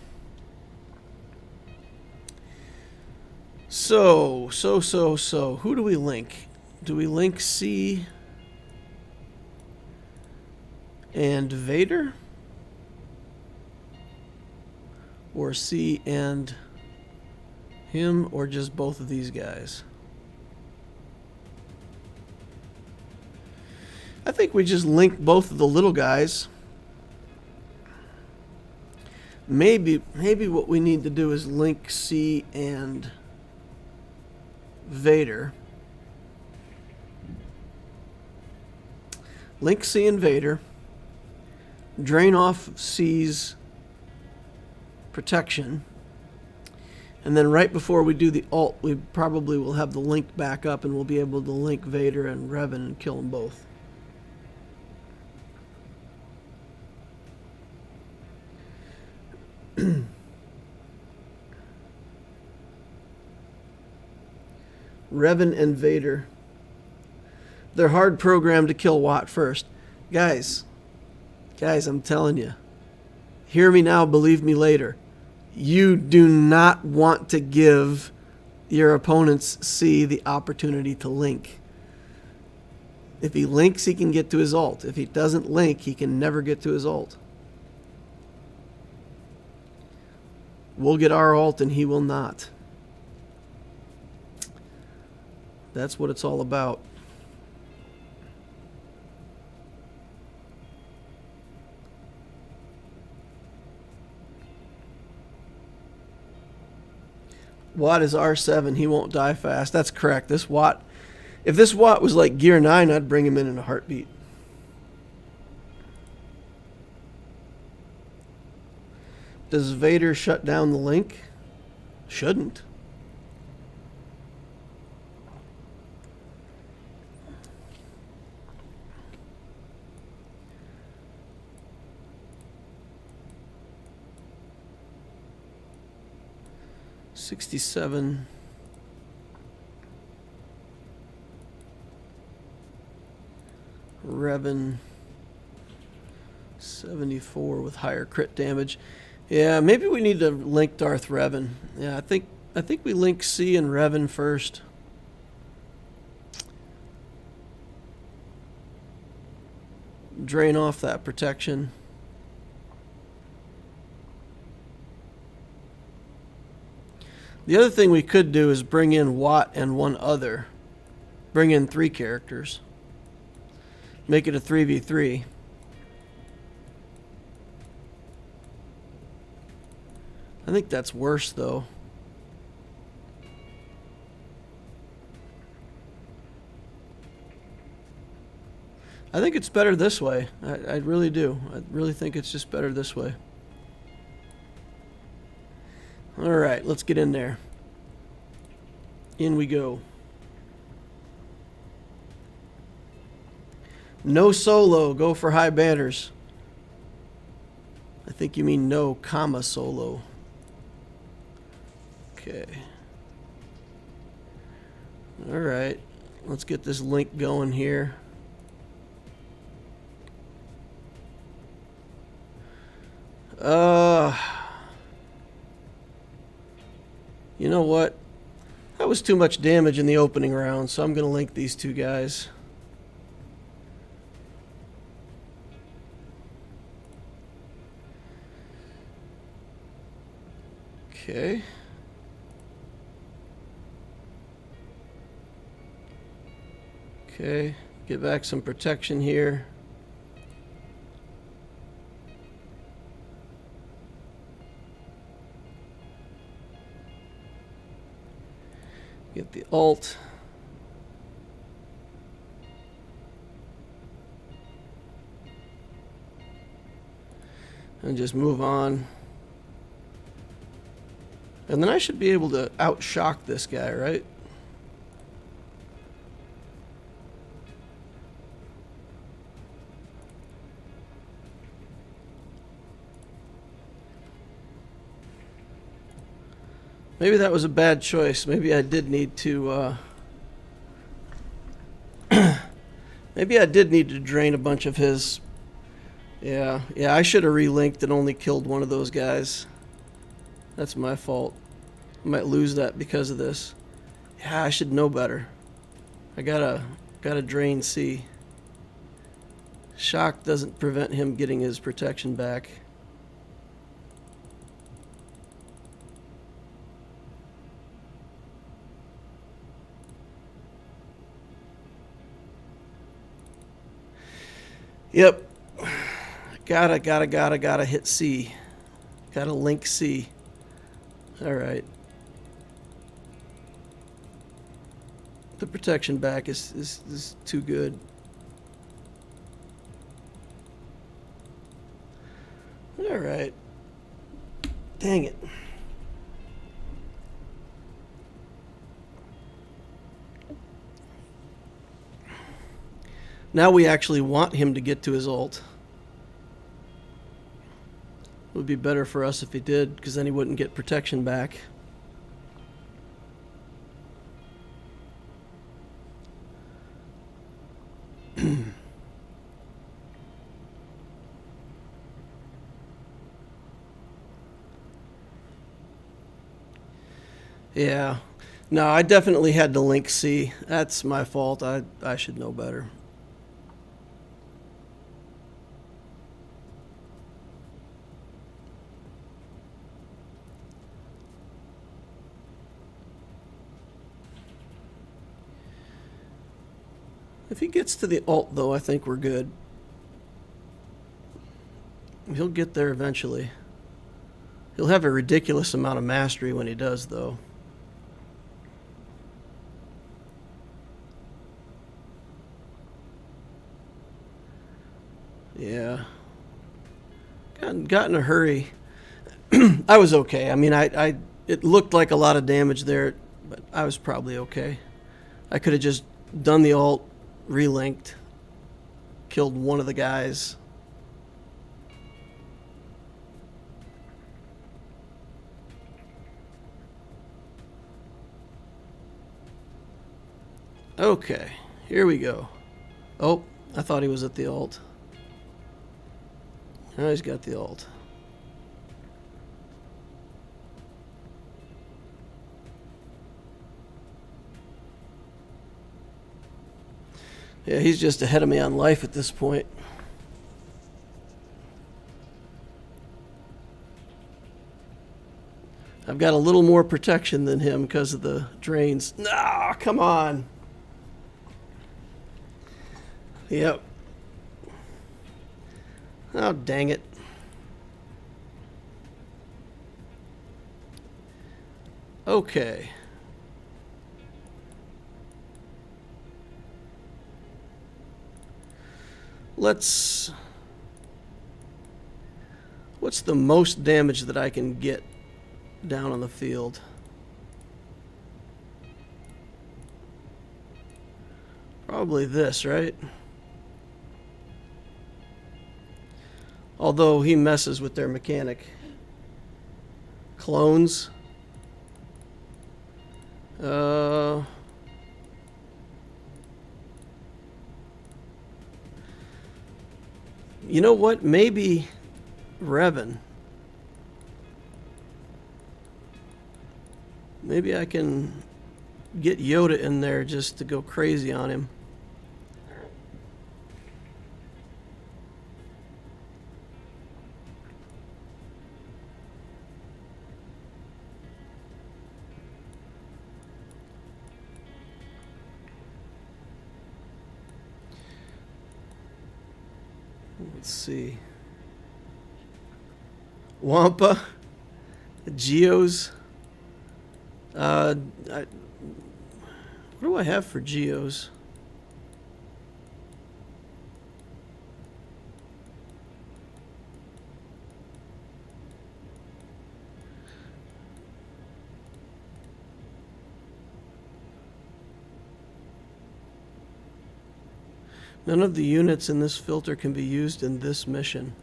So. Who do we link? Do we link C and Vader? Or C and him, or just both of these guys? I think we just link both of the little guys. Maybe what we need to do is link C and Vader. Link C and Vader. Drain off C's protection. And then right before we do the ult, we probably will have the link back up and we'll be able to link Vader and Revan and kill them both. Revan and Vader. They're hard programmed to kill Watt first. Guys, I'm telling you. Hear me now, believe me later. You do not want to give your opponent's C the opportunity to link. If he links, he can get to his ult. If he doesn't link, he can never get to his ult. We'll get our ult and he will not. That's what it's all about. Watt is R7. He won't die fast. That's correct. This Watt, if this Watt was like Gear 9, I'd bring him in a heartbeat. Does Vader shut down the link? Shouldn't. '67. Revan 74 with higher crit damage. Yeah, maybe we need to link Darth Revan. Yeah, I think we link C and Revan first. Drain off that protection. The other thing we could do is bring in Watt and one other. Bring in 3 characters. Make it a 3v3. I think that's worse, though. I think it's better this way. I really do. I really think it's just better this way. Alright, let's get in there. In we go. No solo, go for high banners. I think you mean no comma solo. Okay. Alright, let's get this link going here. You know what? That was too much damage in the opening round, so I'm going to link these 2 guys. Okay. Okay, get back some protection here. Get the ult. And just move on. And then I should be able to outshock this guy, right? Maybe that was a bad choice. Maybe I did need to maybe I did need to drain a bunch of his. Yeah, I should have relinked and only killed one of those guys. That's my fault. I might lose that because of this. Yeah, I should know better. I gotta drain C. Shock doesn't prevent him getting his protection back. Yep. Gotta hit C. Gotta link C. Alright. The protection back is too good. Alright. Dang it. Now we actually want him to get to his ult. It would be better for us if he did, because then he wouldn't get protection back. Yeah. No, I definitely had to link C. That's my fault. I should know better. If he gets to the ult, though, I think we're good. He'll get there eventually. He'll have a ridiculous amount of mastery when he does, though. Yeah. Got in a hurry. I was okay. I mean, it looked like a lot of damage there, but I was probably okay. I could have just done the ult, relinked, killed one of the guys. Okay, here we go. Oh, I thought he was at the ult. Now he's got the ult. Yeah, he's just ahead of me on life at this point. I've got a little more protection than him because of the drains. Nah, come on. Yep. Oh, dang it. Okay. What's the most damage that I can get down on the field? Probably this, right? Although he messes with their mechanic. Clones. You know what? Maybe Revan. Maybe I can get Yoda in there just to go crazy on him. Let's see. Wampa. Geos. What do I have for Geos? None of the units in this filter can be used in this mission.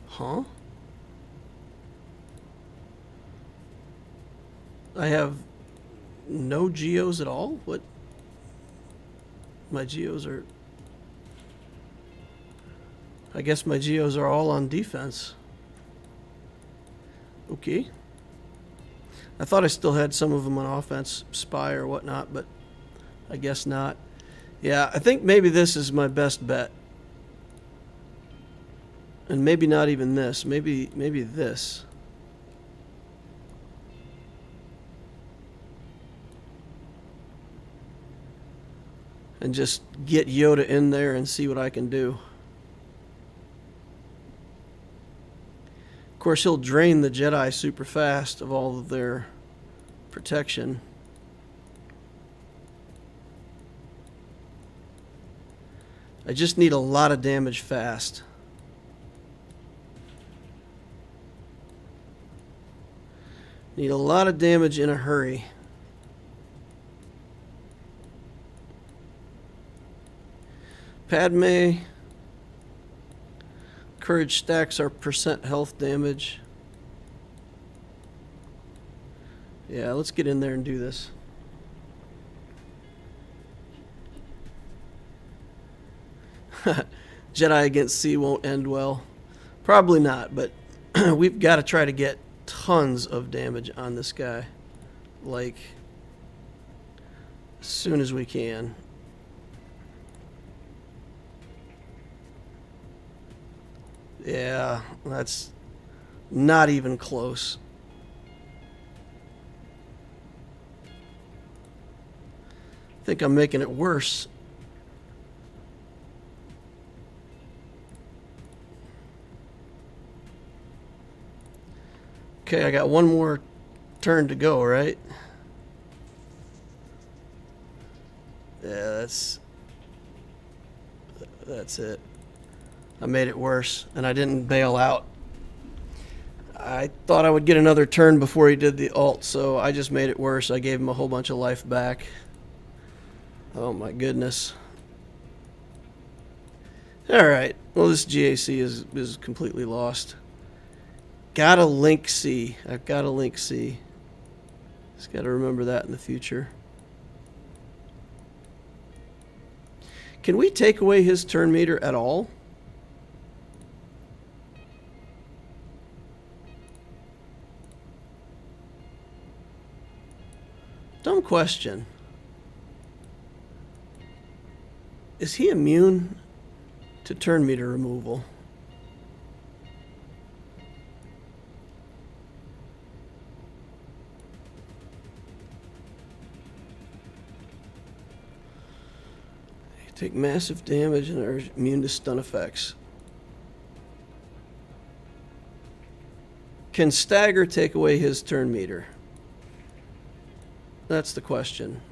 Huh? I have no geos at all? What? My geos are... I guess my geos are all on defense. Okay. I thought I still had some of them on offense, spy or whatnot, but I guess not. Yeah, I think maybe this is my best bet. And maybe not even this. Maybe this. And just get Yoda in there and see what I can do. Of course, he'll drain the Jedi super fast of all of their protection. I just need a lot of damage fast. Need a lot of damage in a hurry. Padme. Courage stacks our percent health damage. Yeah, let's get in there and do this. Jedi against C won't end well. Probably not, but we've got to try to get tons of damage on this guy. Like, as soon as we can. Yeah, that's not even close. I think I'm making it worse. Okay, I got one more turn to go, right? Yeah, that's it. I made it worse, and I didn't bail out. I thought I would get another turn before he did the ult, so I just made it worse. I gave him a whole bunch of life back. Oh my goodness. Alright, well this GAC is completely lost. Gotta link C. I've gotta link C. Just gotta remember that in the future. Can we take away his turn meter at all? Dumb question. Is he immune to turn meter removal? They take massive damage and are immune to stun effects. Can stagger take away his turn meter? That's the question.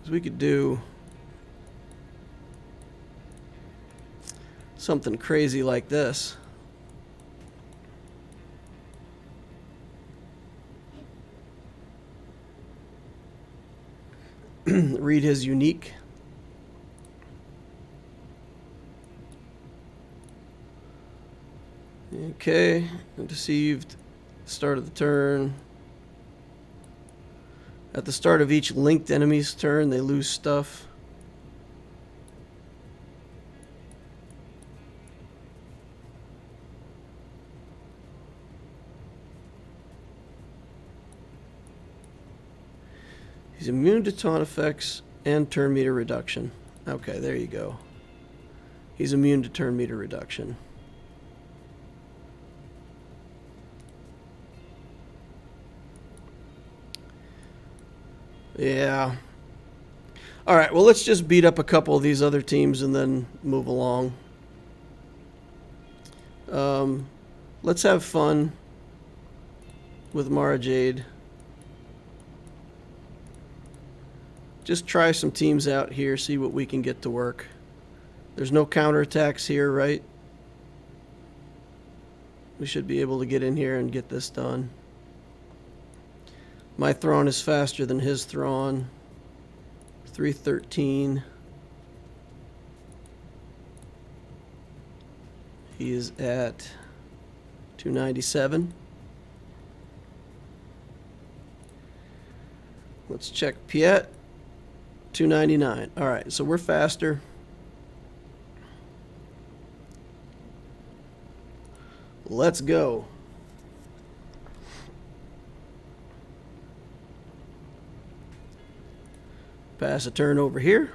So we could do something crazy like this. Read his unique. Okay, deceived. Start of the turn. At the start of each linked enemy's turn, they lose stuff. He's immune to taunt effects and turn meter reduction. Okay, there you go. He's immune to turn meter reduction. Yeah. All right, well, let's just beat up a couple of these other teams and then move along. Let's have fun with Mara Jade. Just try some teams out here, see what we can get to work. There's no counterattacks here, right? We should be able to get in here and get this done. My Thrawn is faster than his Thrawn. 313. He is at 297. Let's check Piet. 299. All right, so we're faster. Let's go. Pass a turn over here.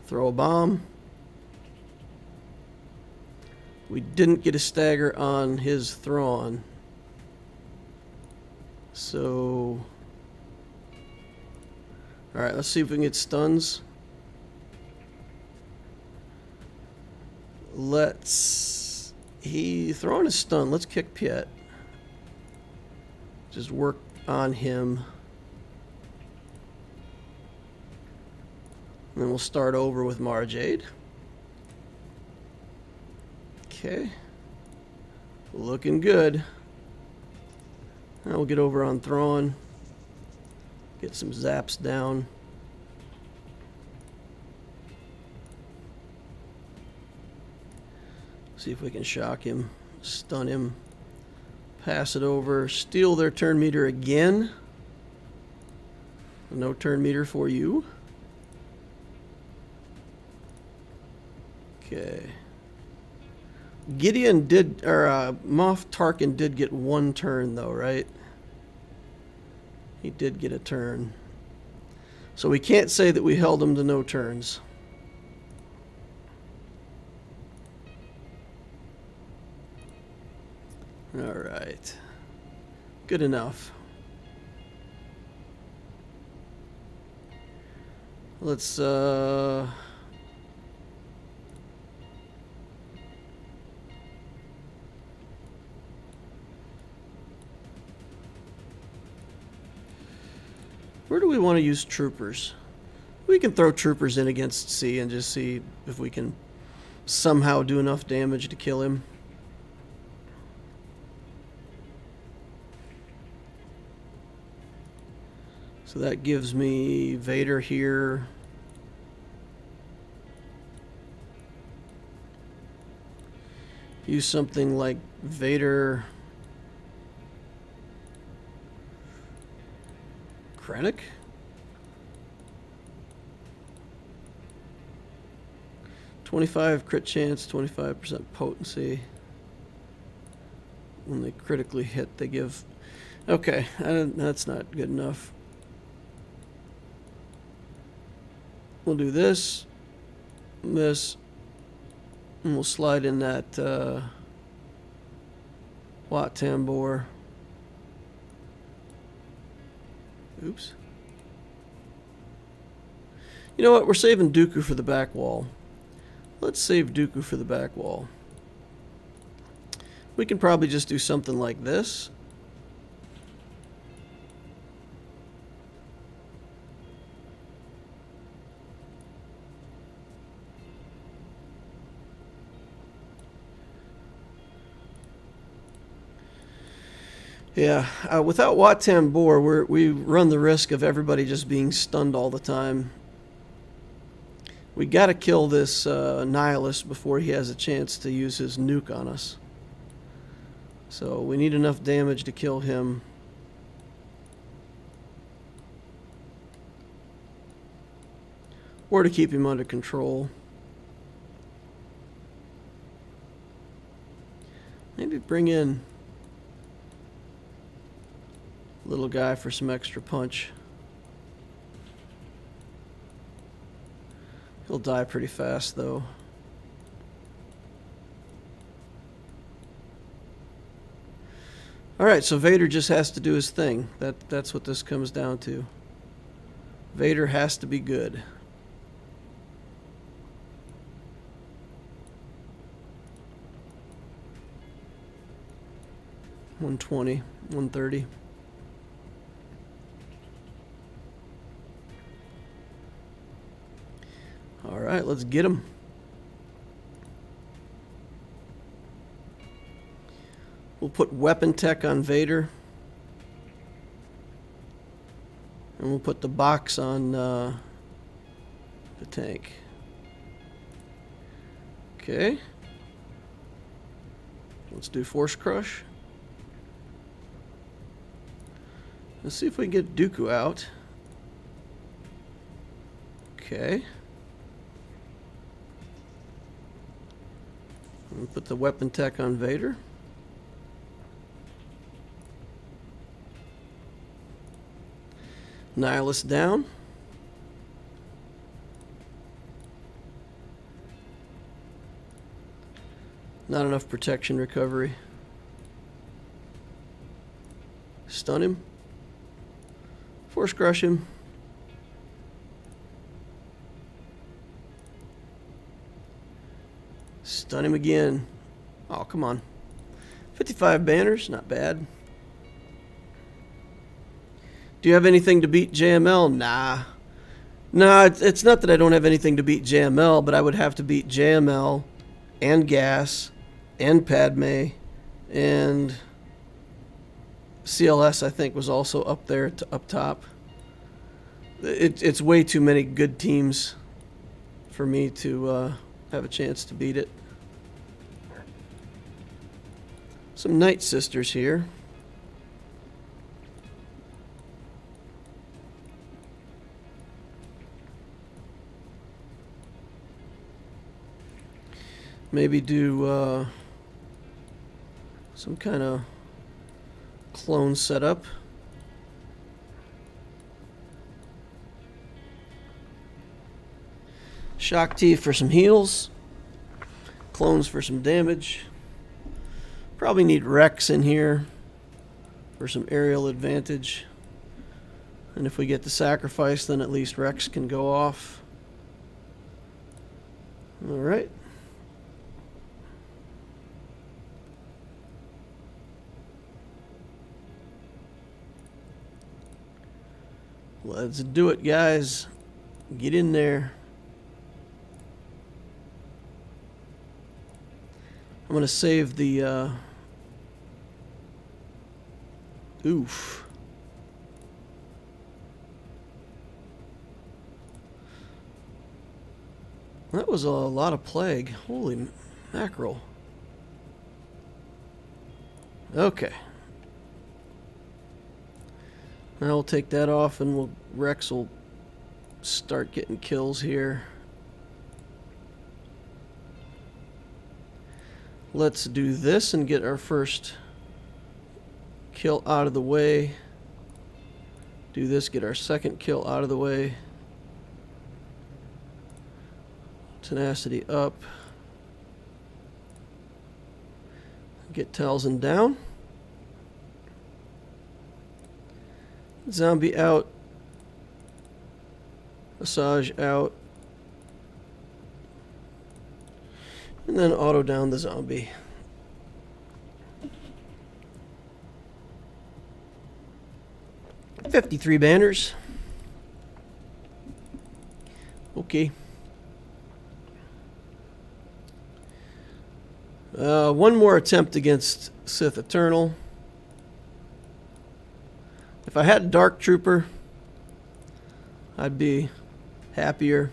Throw a bomb. We didn't get a stagger on his Thrawn. So... Alright, let's see if we can get stuns. Thrawn is stunned. Let's kick Piet. Just work on him. And then we'll start over with Mara Jade. Okay. Looking good. Now we'll get over on Thrawn. Get some zaps down. See if we can shock him, stun him, pass it over, steal their turn meter again. No turn meter for you. Okay. Gideon did, or Moff Tarkin did get one turn though, right? He did get a turn. So we can't say that we held him to no turns. All right. Good enough. Let's where do we want to use troopers? We can throw troopers in against C and just see if we can somehow do enough damage to kill him. So that gives me Vader here. Use something like Vader. Krennic? .25 crit chance, 25% potency. When they critically hit, they give... Okay, that's not good enough. We'll do this, this, and we'll slide in that Wat Tambor. Oops. You know what? We're saving Dooku for the back wall. Let's save Dooku for the back wall. We can probably just do something like this. Yeah, without Wat Tambor, we run the risk of everybody just being stunned all the time. We got to kill this Nihilist before he has a chance to use his nuke on us. So we need enough damage to kill him. Or to keep him under control. Maybe bring in little guy for some extra punch. He'll die pretty fast though. Alright, so Vader just has to do his thing. That's what this comes down to. Vader has to be good. $120, $130. All right, let's get him. We'll put weapon tech on Vader. And we'll put the box on the tank. Okay. Let's do Force Crush. Let's see if we can get Dooku out. Okay. Put the weapon tech on Vader. Nihilist down. Not enough protection recovery. Stun him. Force crush him. Stun him again. Oh, come on. 55 banners, not bad. Do you have anything to beat JML? Nah. Nah, it's not that I don't have anything to beat JML, but I would have to beat JML and Gas and Padme and CLS, I think, was also up there, up top. It's way too many good teams for me to have a chance to beat it. Some Night Sisters here. Maybe do some kind of clone setup. Shock T for some heals. Clones for some damage. Probably need Rex in here for some aerial advantage. And if we get the sacrifice, then at least Rex can go off. Alright. Let's do it, guys. Get in there. I'm going to save the... Oof. That was a lot of plague. Holy mackerel. Okay. Now we'll take that off and Rex will start getting kills here. Let's do this and get our first kill out of the way. Do this, get our second kill out of the way. Tenacity up. Get Talzin down. Zombie out. Massage out. And then auto down the zombie. $53 banners. Okay. One more attempt against Sith Eternal. If I had Dark Trooper, I'd be happier.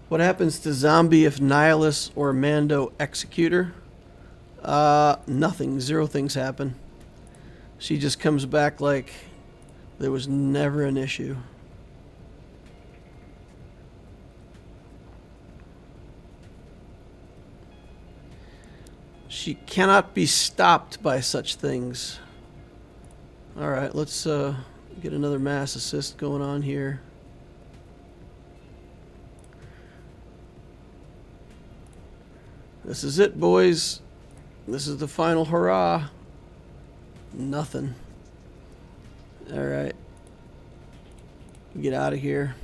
What happens to Zombie if Nihilus or Mando Executor? Nothing. Zero things happen. She just comes back like there was never an issue. She cannot be stopped by such things. Alright, let's get another mass assist going on here. This is it, boys. This is the final hurrah. Nothing. Alright. Get out of here.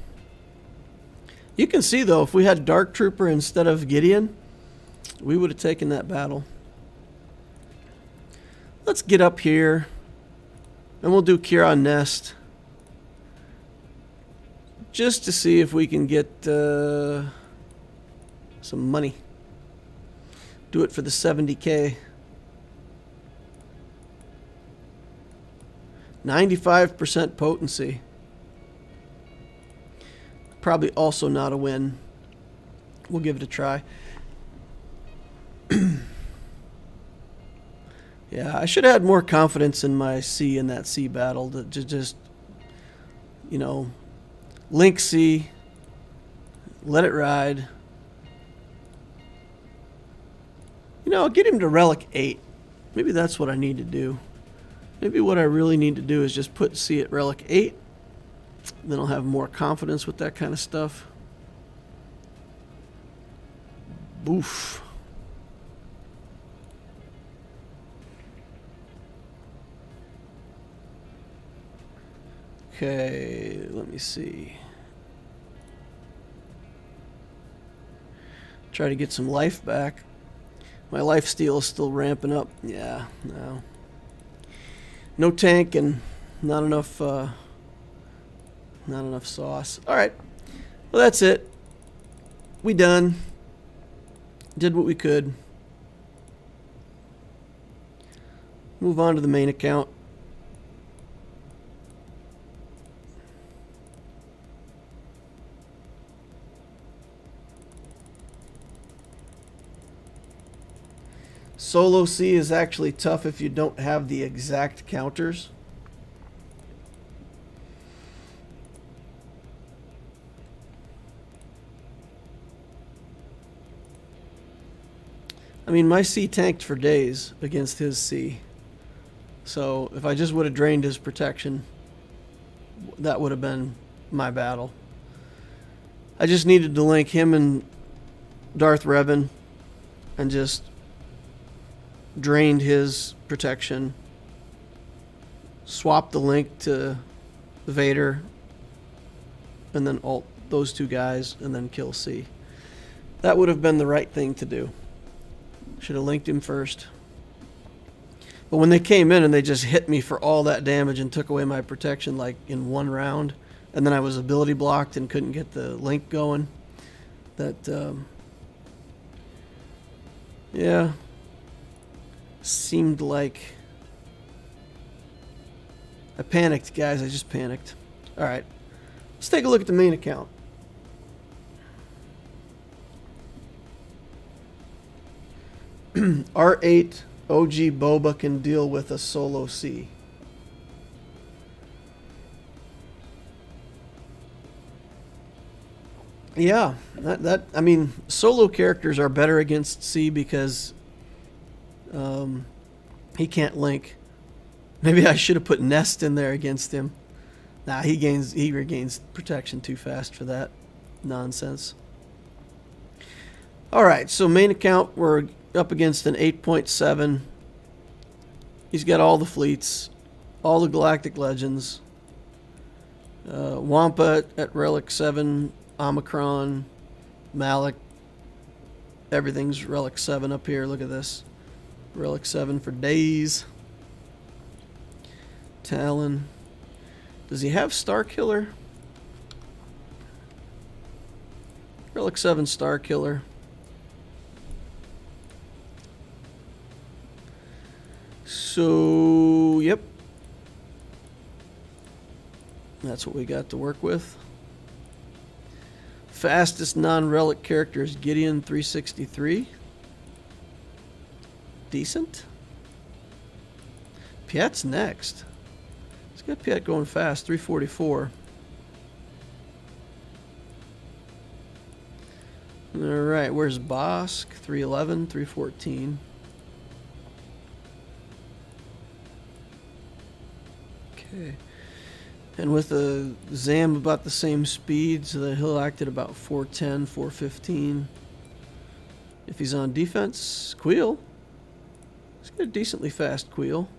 You can see, though, if we had Dark Trooper instead of Gideon, we would have taken that battle. Let's get up here. And we'll do Kiron Nest. Just to see if we can get some money. Do it for the 70K. 95% potency. Probably also not a win. We'll give it a try. Yeah, I should have had more confidence in my C in that C battle to just, you know, link C, let it ride. You know, get him to Relic 8. Maybe that's what I need to do. Maybe what I really need to do is just put C at Relic 8. Then I'll have more confidence with that kind of stuff. Boof. Okay, let me see. Try to get some life back. My life steal is still ramping up. Yeah, no. No tank and not enough sauce. All right. Well, that's it. We done. Did what we could. Move on to the main account. Solo C is actually tough if you don't have the exact counters. I mean, my C tanked for days against his C. So if I just would have drained his protection, that would have been my battle. I just needed to link him and Darth Revan and just drained his protection, swapped the link to Vader, and then ult those two guys, and then kill C. That would have been the right thing to do. Should have linked him first. But when they came in and they just hit me for all that damage and took away my protection like in one round, and then I was ability blocked and couldn't get the link going, that, yeah, seemed like I panicked, guys. I just panicked. All right, let's take a look at the main account. R8 OG Boba can deal with a solo C. Yeah, I mean, solo characters are better against C because he can't link. Maybe I should have put Nest in there against him. Nah, he regains protection too fast for that nonsense. All right, so main account, we're up against an 8.7. He's got all the fleets, all the Galactic Legends. Wampa at Relic 7, Omicron, Malik. Everything's Relic 7 up here. Look at this. Relic 7 for days. Talon. Does he have Star Killer? Relic 7 Star Killer. So, yep. That's what we got to work with. Fastest non-relic character is Gideon 363. Decent. Piet's next. Let's get Piet going fast. 344. Alright, where's Bosk? 311, 314. Okay. And with a Zam about the same speed, so that he'll act at about 410, 415. If he's on defense, Queel. He's got a decently fast Queel.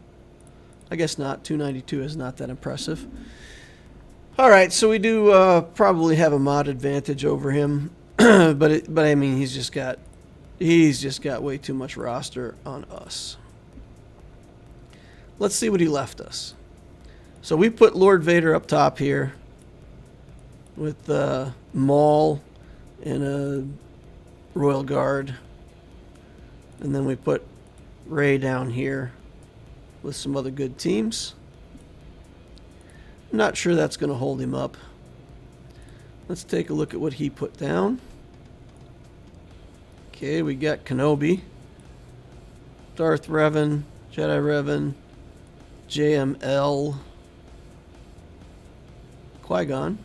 I guess not. 292 is not that impressive. All right, so we do probably have a mod advantage over him, but I mean he's just got way too much roster on us. Let's see what he left us. So we put Lord Vader up top here with Maul and a Royal Guard. And then we put Rey down here with some other good teams. I'm not sure that's going to hold him up. Let's take a look at what he put down. Okay, we got Kenobi, Darth Revan, Jedi Revan, JML, Qui-Gon.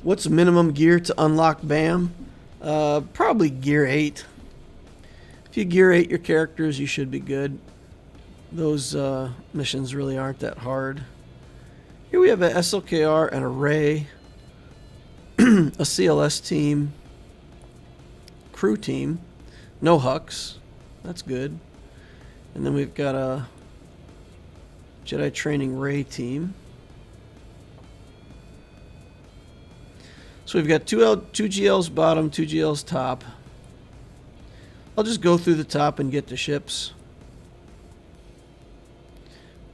What's minimum gear to unlock BAM? Probably gear 8. If you gear 8 your characters, you should be good. Those missions really aren't that hard. Here we have a SLKR and a Ray, a CLS team, crew team, no Hux, that's good. And then we've got a Jedi Training Ray team. So we've got two GLs bottom, 2 GLs top. I'll just go through the top and get the ships.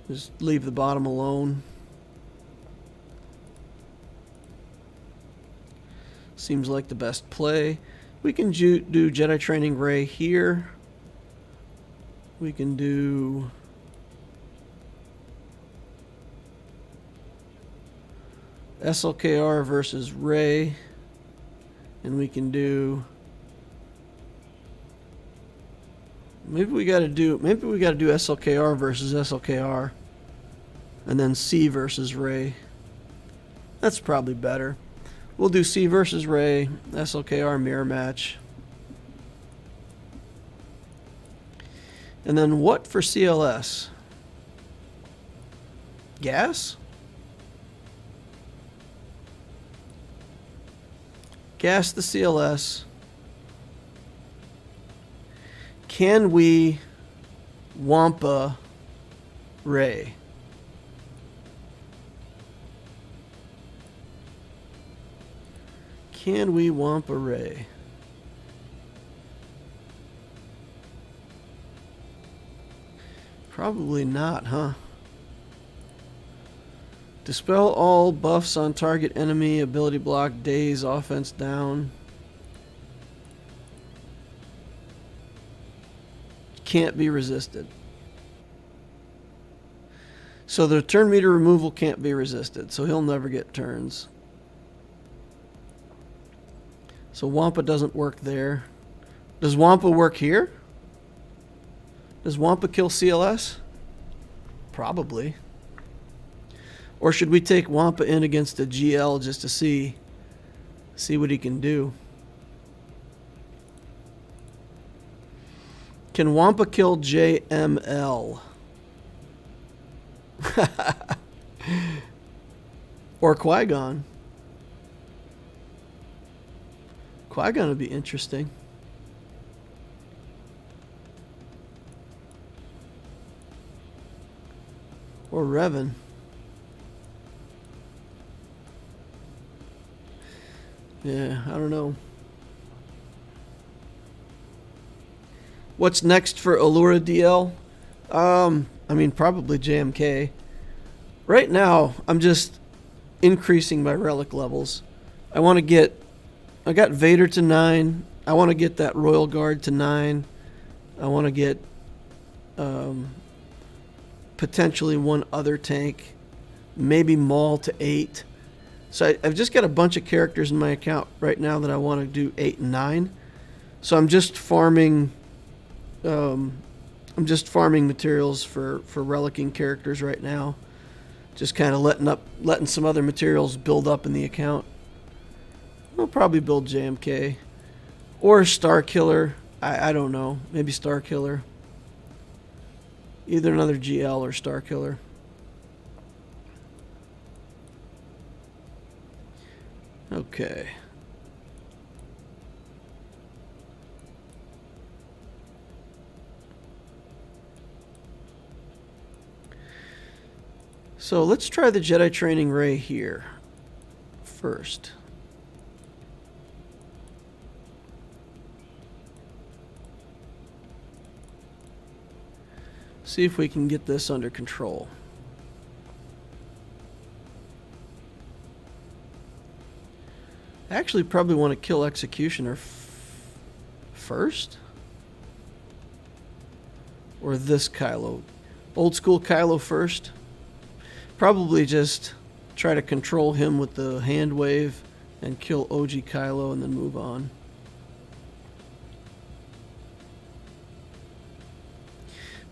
Just leave the bottom alone. Seems like the best play. We can do Jedi Training Ray here. We can do SLKR versus Ray, and we can do maybe we got to do SLKR versus SLKR, and then C versus Ray. That's probably better. We'll do C versus Ray, SLKR mirror match, and then what for CLS? Gas? Gas the CLS. Can we Wampa Ray? Can we Wampa Ray? Probably not, huh? Dispel all buffs on target enemy, ability block, daze, offense down. Can't be resisted. So the turn meter removal can't be resisted, so he'll never get turns. So Wampa doesn't work there. Does Wampa work here? Does Wampa kill CLS? Probably. Or should we take Wampa in against a GL just to see what he can do? Can Wampa kill JML? Or Qui-Gon? Qui-Gon would be interesting. Or Revan. Yeah, I don't know. What's next for Allura DL? I mean, probably JMK. Right now, I'm just increasing my relic levels. I got Vader to 9. I want to get that Royal Guard to 9. I want to get potentially one other tank. Maybe Maul to 8. So I've just got a bunch of characters in my account right now that I want to do 8 and 9. So I'm just farming materials for relicing characters right now. Just kind of letting some other materials build up in the account. I'll probably build JMK or Star Killer. I don't know. Maybe Star Killer. Either another GL or Star Killer. Okay. So let's try the Jedi Training Ray here first. See if we can get this under control. I actually probably want to kill Executioner first. Or this Kylo. Old school Kylo first. Probably just try to control him with the hand wave and kill OG Kylo and then move on.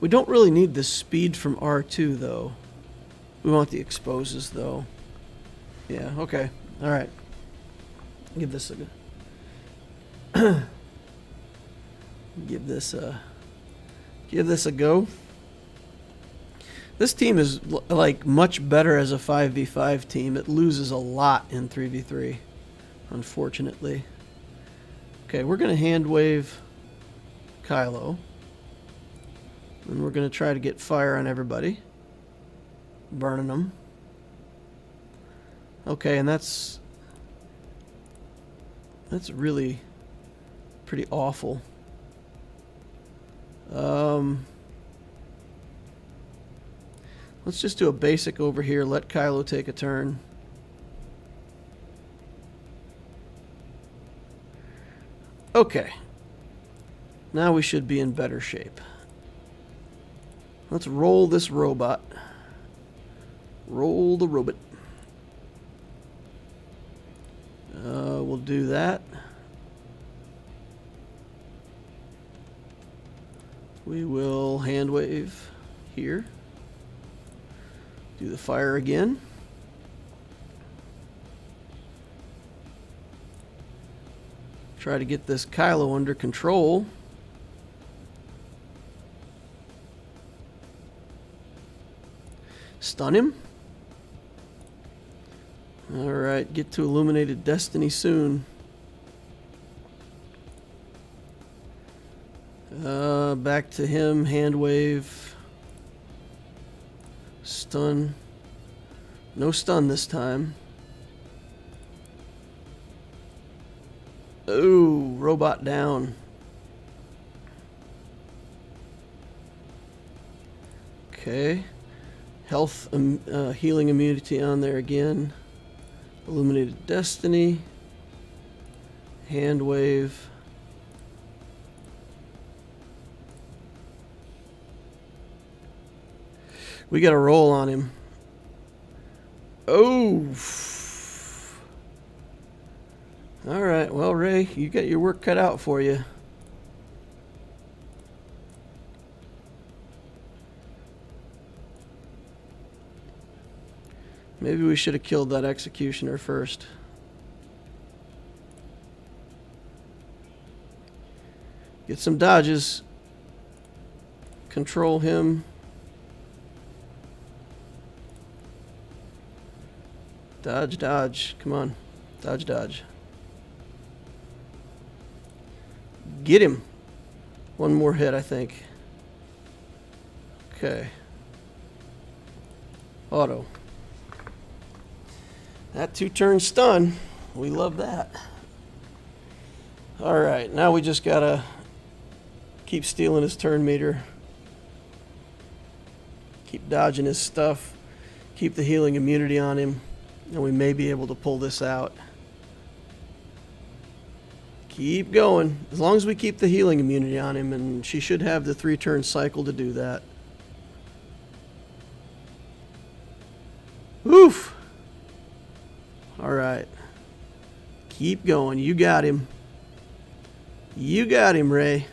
We don't really need the speed from R2 though. We want the exposes though. Yeah, okay. Alright. Give this a go. Give this a go. This team is like much better as a 5v5 team. It loses a lot in 3v3, unfortunately. Okay, we're going to hand wave Kylo. And we're going to try to get fire on everybody. Burning them. Okay, and that's really pretty awful. Let's just do a basic over here. Let Kylo take a turn. Okay. Now we should be in better shape. Let's roll this robot. Roll the robot. We'll do that. We will hand wave here. Do the fire again. Try to get this Kylo under control. Stun him. Alright, get to Illuminated Destiny soon. Back to him, hand wave. Stun. No stun this time. Oh, robot down. Okay. Health, healing immunity on there again. Illuminated Destiny. Hand wave. We got a roll on him. Oh. Alright, well, Ray, you got your work cut out for you. Maybe we should have killed that executioner first. Get some dodges. Control him. Dodge, dodge. Come on. Dodge, dodge. Get him. One more hit, I think. Okay. Auto. That 2-turn stun. We love that. Alright, now we just gotta keep stealing his turn meter. Keep dodging his stuff. Keep the healing immunity on him. And we may be able to pull this out. Keep going. As long as we keep the healing immunity on him, and she should have the 3-turn cycle to do that. Oof! Alright. Keep going. You got him. You got him, Ray.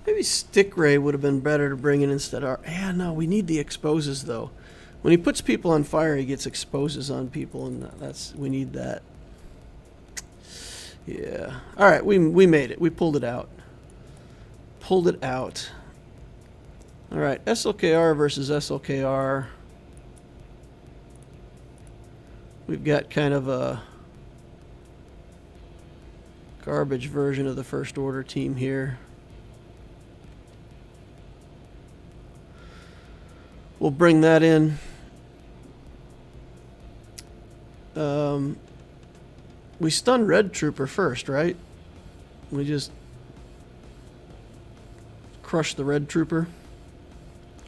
Maybe Stick Ray would have been better to bring in instead of... Yeah, no, we need the exposes, though. When he puts people on fire, he gets exposes on people, and that's... We need that. Yeah. Alright, we made it. We pulled it out. Pulled it out. Alright, SLKR versus SLKR. We've got kind of a garbage version of the First Order team here. We'll bring that in. We stun Red Trooper first, right? We just crush the Red Trooper.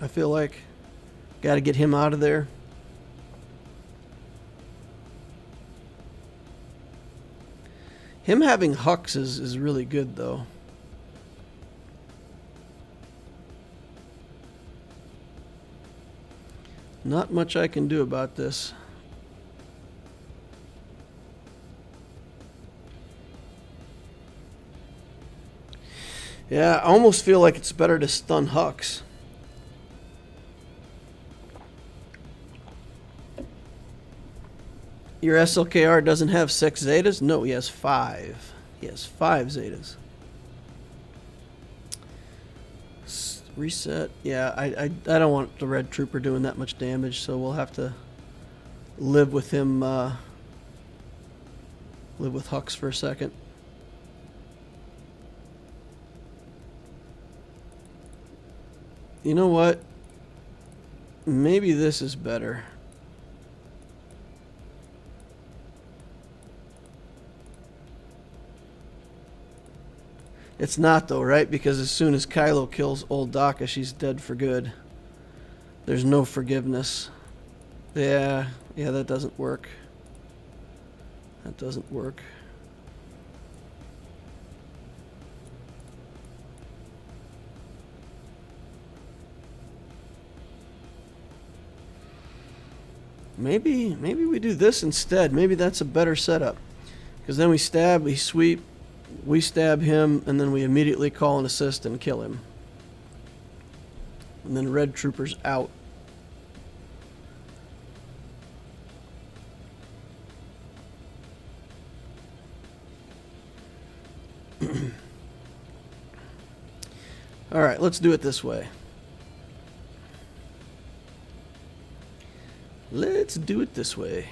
I feel like got to get him out of there. Him having Hux is really good, though. Not much I can do about this. Yeah, I almost feel like it's better to stun Hux. Your SLKR doesn't have 6 Zetas? No, he has 5. He has 5 Zetas. Reset. Yeah, I don't want the Red Trooper doing that much damage, so we'll have to live with him, live with Hux for a second. You know what? Maybe this is better. It's not though, right? Because as soon as Kylo kills old Daka, she's dead for good. There's no forgiveness. Yeah, that doesn't work. That doesn't work. Maybe we do this instead. Maybe that's a better setup. Because then we stab, we sweep, we stab him, and then we immediately call an assist and kill him. And then Red Trooper's out. Alright, let's do it this way. Let's do it this way.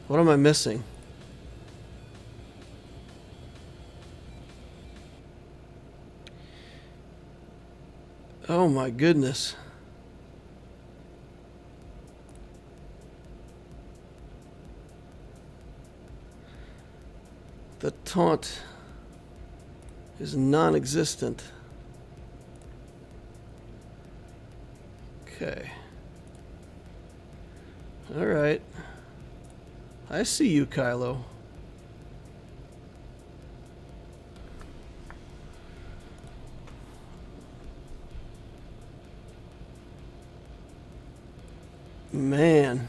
What am I missing? Oh my goodness. The taunt is non-existent. Okay. All right. I see you, Kylo. Man.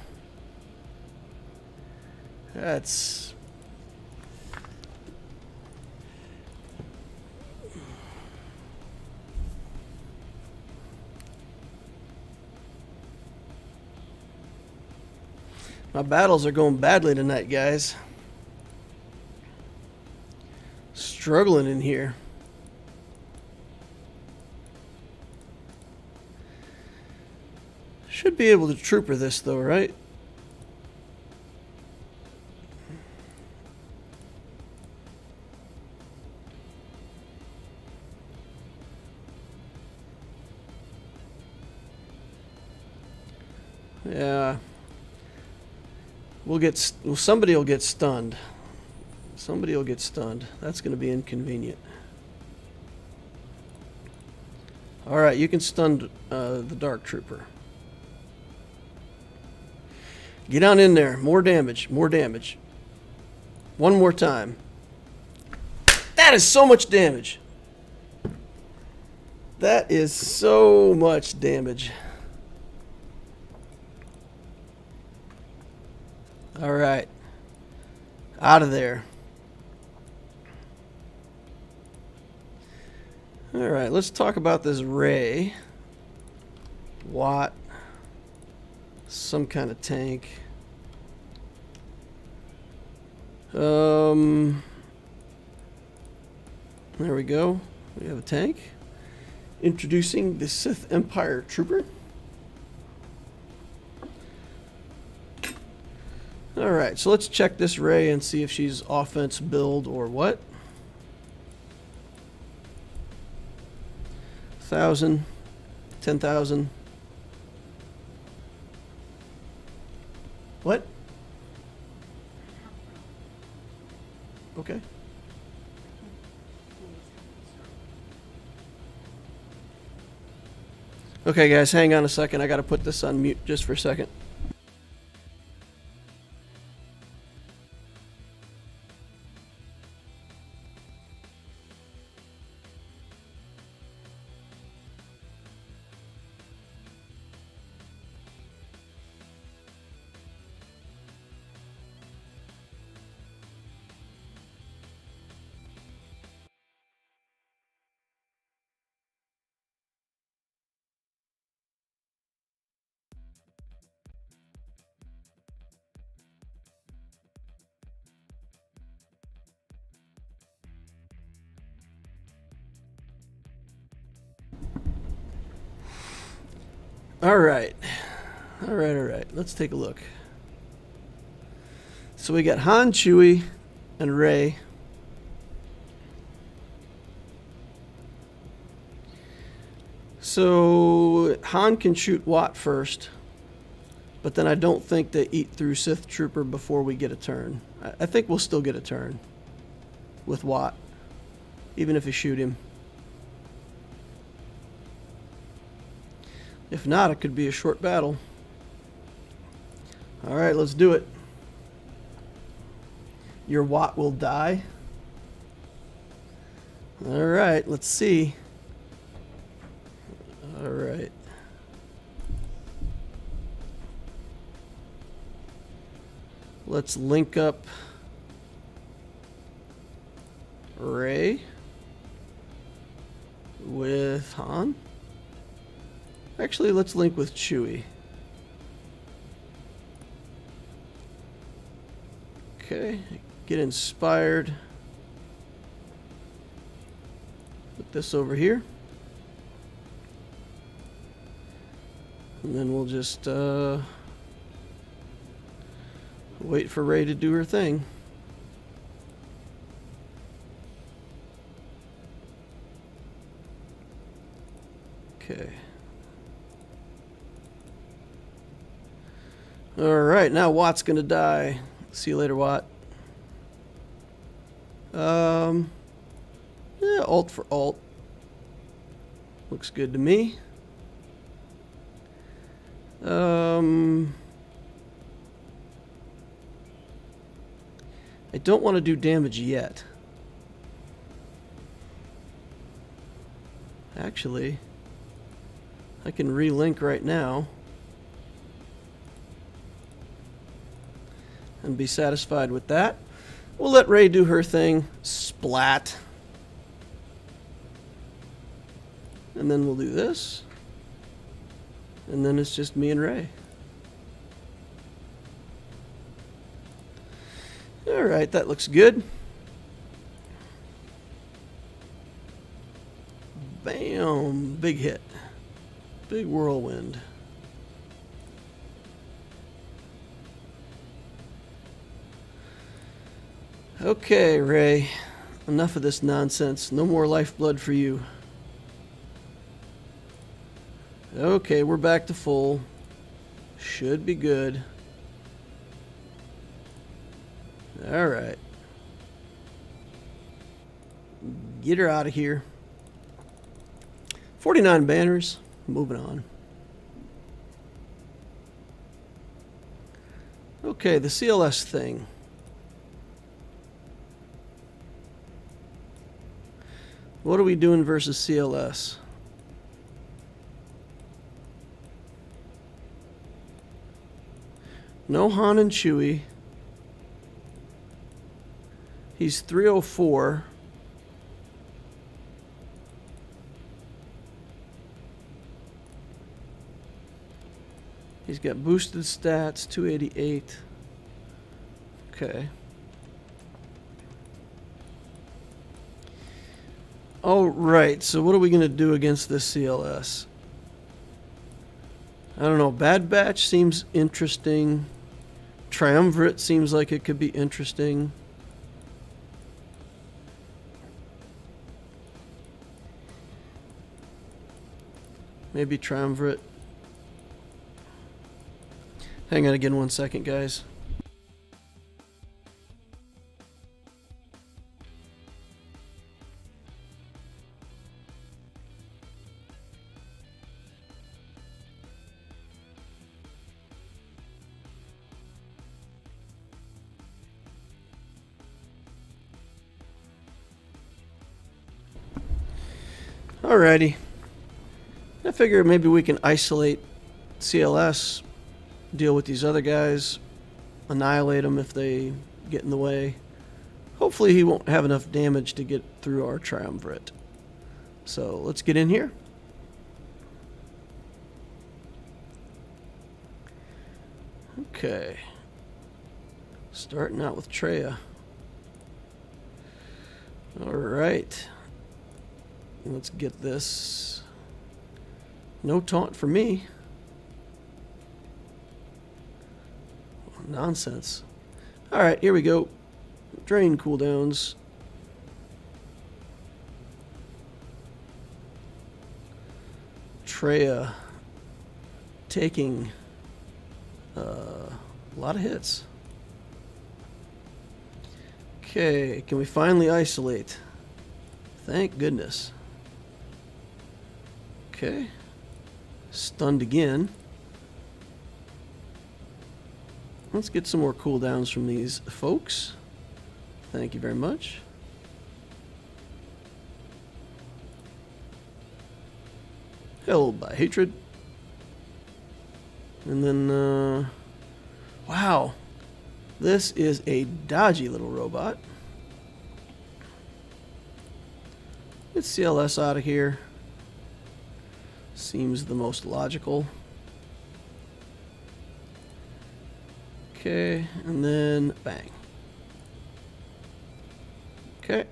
That's... My battles are going badly tonight, guys. Struggling in here. Should be able to trooper this though, right? Yeah. Somebody will get stunned. Somebody will get stunned. That's going to be inconvenient. All right, you can stun the Dark Trooper. Get on in there. More damage. More damage. One more time. That is so much damage. That is so much damage. All right. Out of there. All right, let's talk about this Ray. Watt. Some kind of tank. There we go. We have a tank. Introducing the Sith Empire Trooper. Alright, so let's check this Ray and see if she's offense build or what. 1,000, 10,000. What? Okay. Okay, guys, hang on a second. I got to put this on mute just for a second. All right. All right. Let's take a look. So we got Han, Chewie, and Rey. So Han can shoot Watt first, but then I don't think they eat through Sith Trooper before we get a turn. I think we'll still get a turn with Watt, even if we shoot him. If not, it could be a short battle. All right, let's do it. Your Watt will die. All right, let's see. All right. Let's link up Rey with Han. Actually, let's link with Chewie. Okay, get inspired. Put this over here. And then we'll just wait for Rey to do her thing. Okay. Alright, now Watt's gonna die. See you later, Watt. Yeah, alt for alt. Looks good to me. I don't want to do damage yet. Actually, I can relink right now and be satisfied with that. We'll let Rey do her thing. Splat. And then we'll do this. And then it's just me and Rey. Alright, that looks good. Bam! Big hit. Big whirlwind. Okay, Rey. Enough of this nonsense. No more lifeblood for you. Okay, we're back to full. Should be good. Alright. Get her out of here. 49 banners. Moving on. Okay, the CLS thing. What are we doing versus CLS? No Han and Chewie. He's 304. He's got boosted stats, 288. Okay. Oh, right. So what are we going to do against this CLS? I don't know. Bad Batch seems interesting. Triumvirate seems like it could be interesting. Maybe Triumvirate. Hang on again 1 second, guys. Alrighty. I figure maybe we can isolate CLS, deal with these other guys, annihilate them if they get in the way. Hopefully he won't have enough damage to get through our Triumvirate. So let's get in here. Okay. Starting out with Traya. Alright. Let's get this. No taunt for me. nonsense. Alright, here we go. Drain cooldowns. Treya taking a lot of hits. Okay, can we finally isolate? Thank goodness. Okay. Stunned again. Let's get some more cooldowns from these folks. Thank you very much. Held by hatred. And then, wow. This is a dodgy little robot. Let's CLS out of here. Seems the most logical. Okay, and then bang. Okay.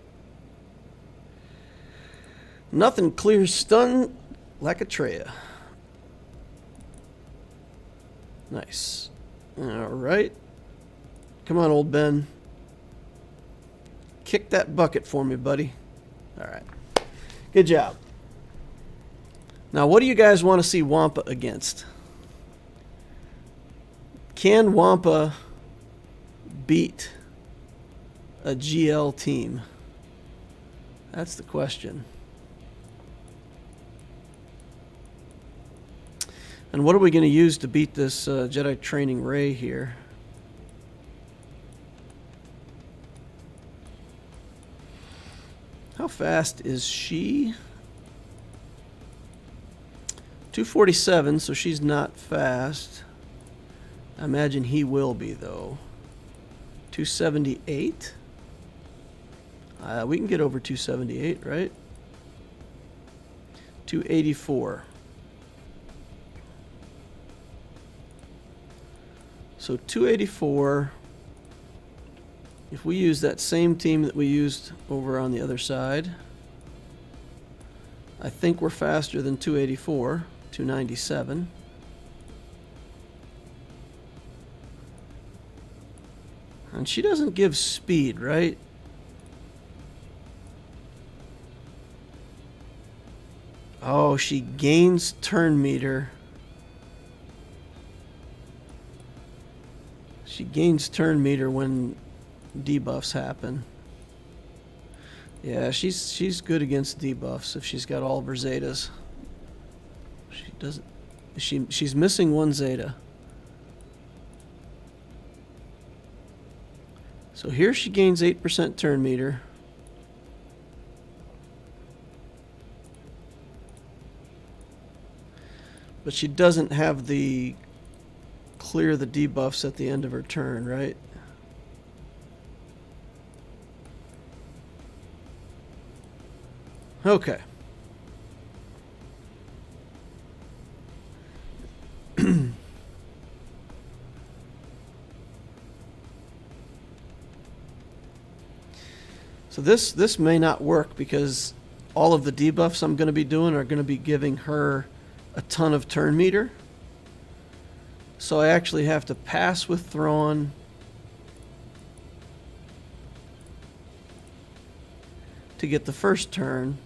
Nothing clears stun like a Treya. Nice. Alright. Come on, old Ben. Kick that bucket for me, buddy. Alright. Good job. Now, what do you guys want to see Wampa against? Can Wampa beat a GL team? That's the question. And what are we going to use to beat this Jedi Training Ray here? How fast is she? 247, so she's not fast. I imagine he will be, though. 278? We can get over 278, right? 284. So 284. If we use that same team that we used over on the other side, I think we're faster than 284, 297. And she doesn't give speed, right? Oh, she gains turn meter. She gains turn meter when debuffs happen. Yeah, she's good against debuffs if she's got all of her zetas. She doesn't. She's missing one zeta. So here she gains 8% turn meter. But she doesn't have the clear the debuffs at the end of her turn, right? Okay. So this may not work because all of the debuffs I'm going to be doing are going to be giving her a ton of turn meter. So I actually have to pass with Thrawn to get the first turn.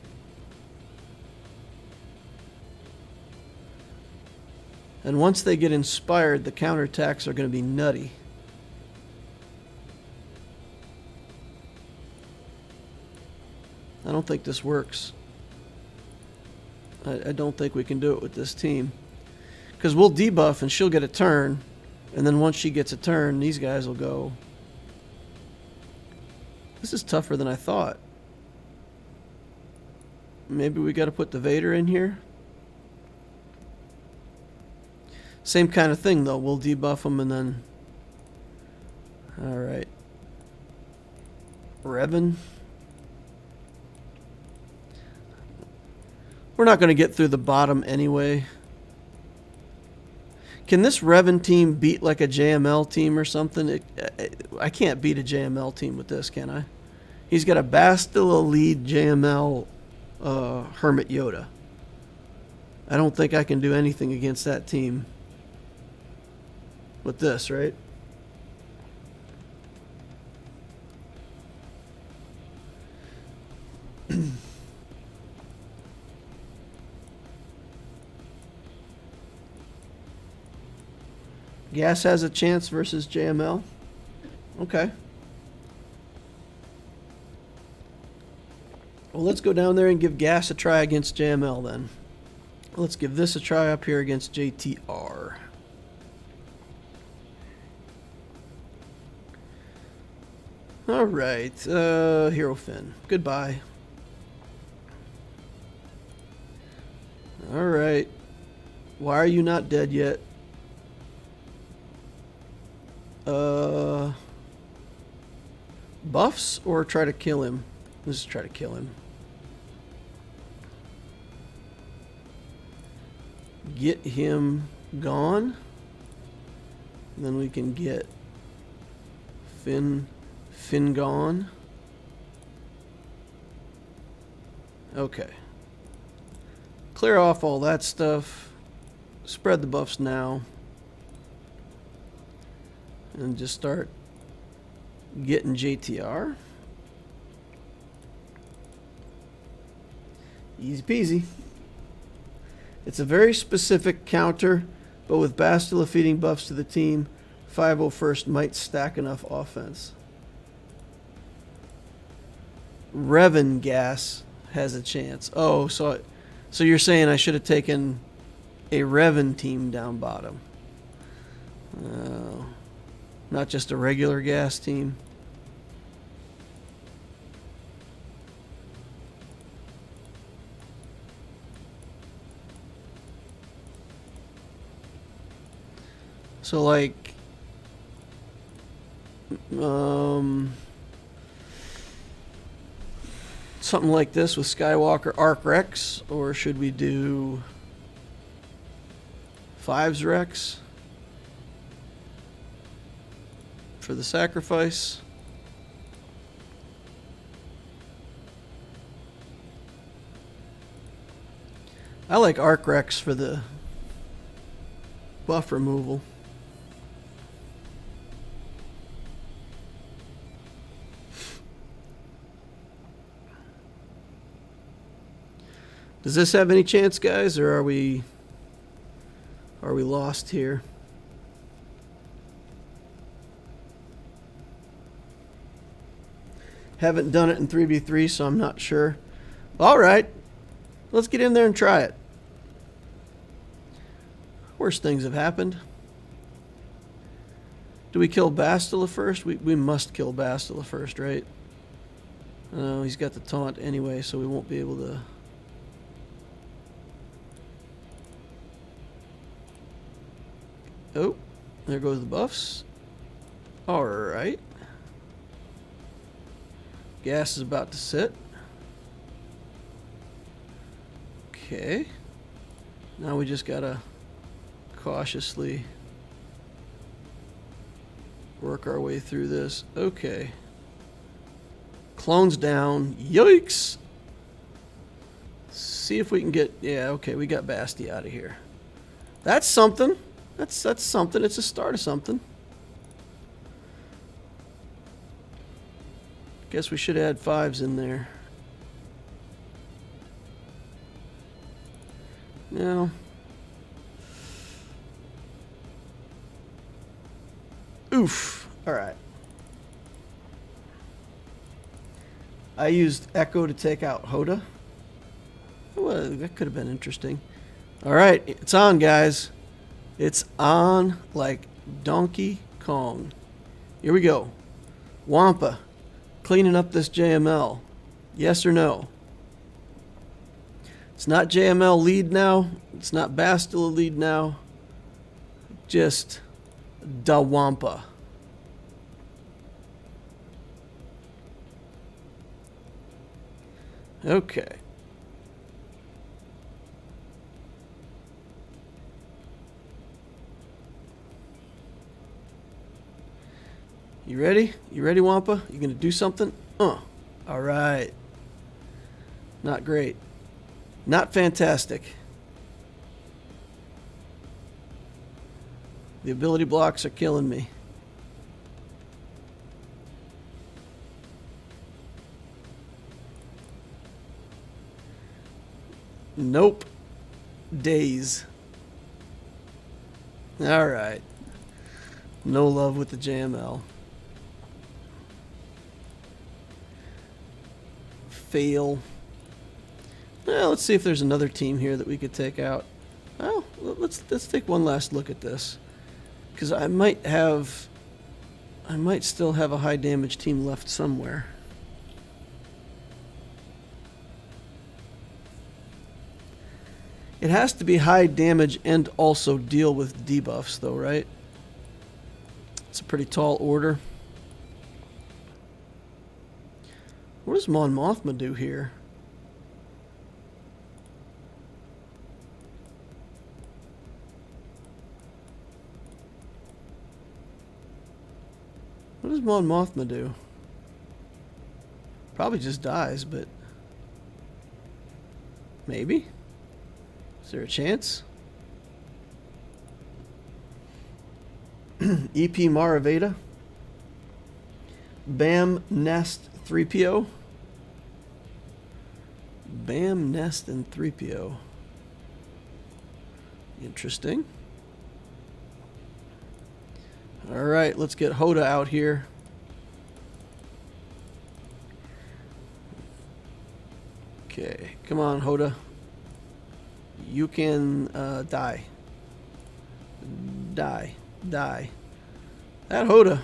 And once they get inspired, the counterattacks are going to be nutty. I don't think this works. I don't think we can do it with this team. Because we'll debuff and she'll get a turn. And then once she gets a turn, these guys will go. This is tougher than I thought. Maybe we got to put the Vader in here. Same kind of thing, though. We'll debuff them and then... Alright. Revan. We're not going to get through the bottom anyway. Can this Revan team beat like a JML team or something? I can't beat a JML team with this, can I? He's got a Bastila lead JML Hermit Yoda. I don't think I can do anything against that team with this, right? Gas has a chance versus JML. Okay. Well, let's go down there and give Gas a try against JML then. Let's give this a try up here against JTR. All right, Hero Finn. Goodbye. All right. Why are you not dead yet? Buffs or try to kill him? Let's try to kill him. Get him gone. Then we can get Finn gone. Okay. Clear off all that stuff. Spread the buffs now. And just start getting JTR. Easy peasy. It's a very specific counter, but with Bastila feeding buffs to the team, 501st might stack enough offense. Revan Gas has a chance. Oh, so you're saying I should have taken a Revan team down bottom. Not just a regular Gas team. So like something like this with Skywalker Arc Rex, or should we do 5's Rex for the sacrifice? I like Arc Rex for the buff removal. Does this have any chance, guys, or are we lost here? Haven't done it in 3v3, so I'm not sure. All right, let's get in there and try it. Worst things have happened. Do we kill Bastila first? We must kill Bastila first, right? No, he's got the taunt anyway, so we won't be able to. Oh, there goes the buffs. All right. Gas is about to sit. Okay. Now we just gotta cautiously work our way through this. Okay. Clones down. Yikes. See if we can get... Yeah, okay, we got Basti out of here. That's something. That's something. It's a start of something. Guess we should add 5s in there. No. Oof. All right. I used Echo to take out Hoda. Well, that could have been interesting. All right, it's on, guys. It's on like Donkey Kong. Here we go. Wampa, cleaning up this JML. Yes or no? It's not JML lead now. It's not Bastila lead now. Just da Wampa. Okay. You ready? You ready, Wampa? You gonna do something? All right. Not great. Not fantastic. The ability blocks are killing me. Nope. Days. Alright. No love with the JML. Fail. Well, let's see if there's another team here that we could take out. Well, let's take one last look at this. Because I might still have a high damage team left somewhere. It has to be high damage and also deal with debuffs though, right? It's a pretty tall order. What does Mon Mothma do here? What does Mon Mothma do? Probably just dies, but maybe? Is there a chance? EP Maraveda. Bam Nest 3PO. Bam Nest and 3PO. Interesting. Alright, let's get Hoda out here. Okay, come on, Hoda. You can die. Die. Die. That Hoda,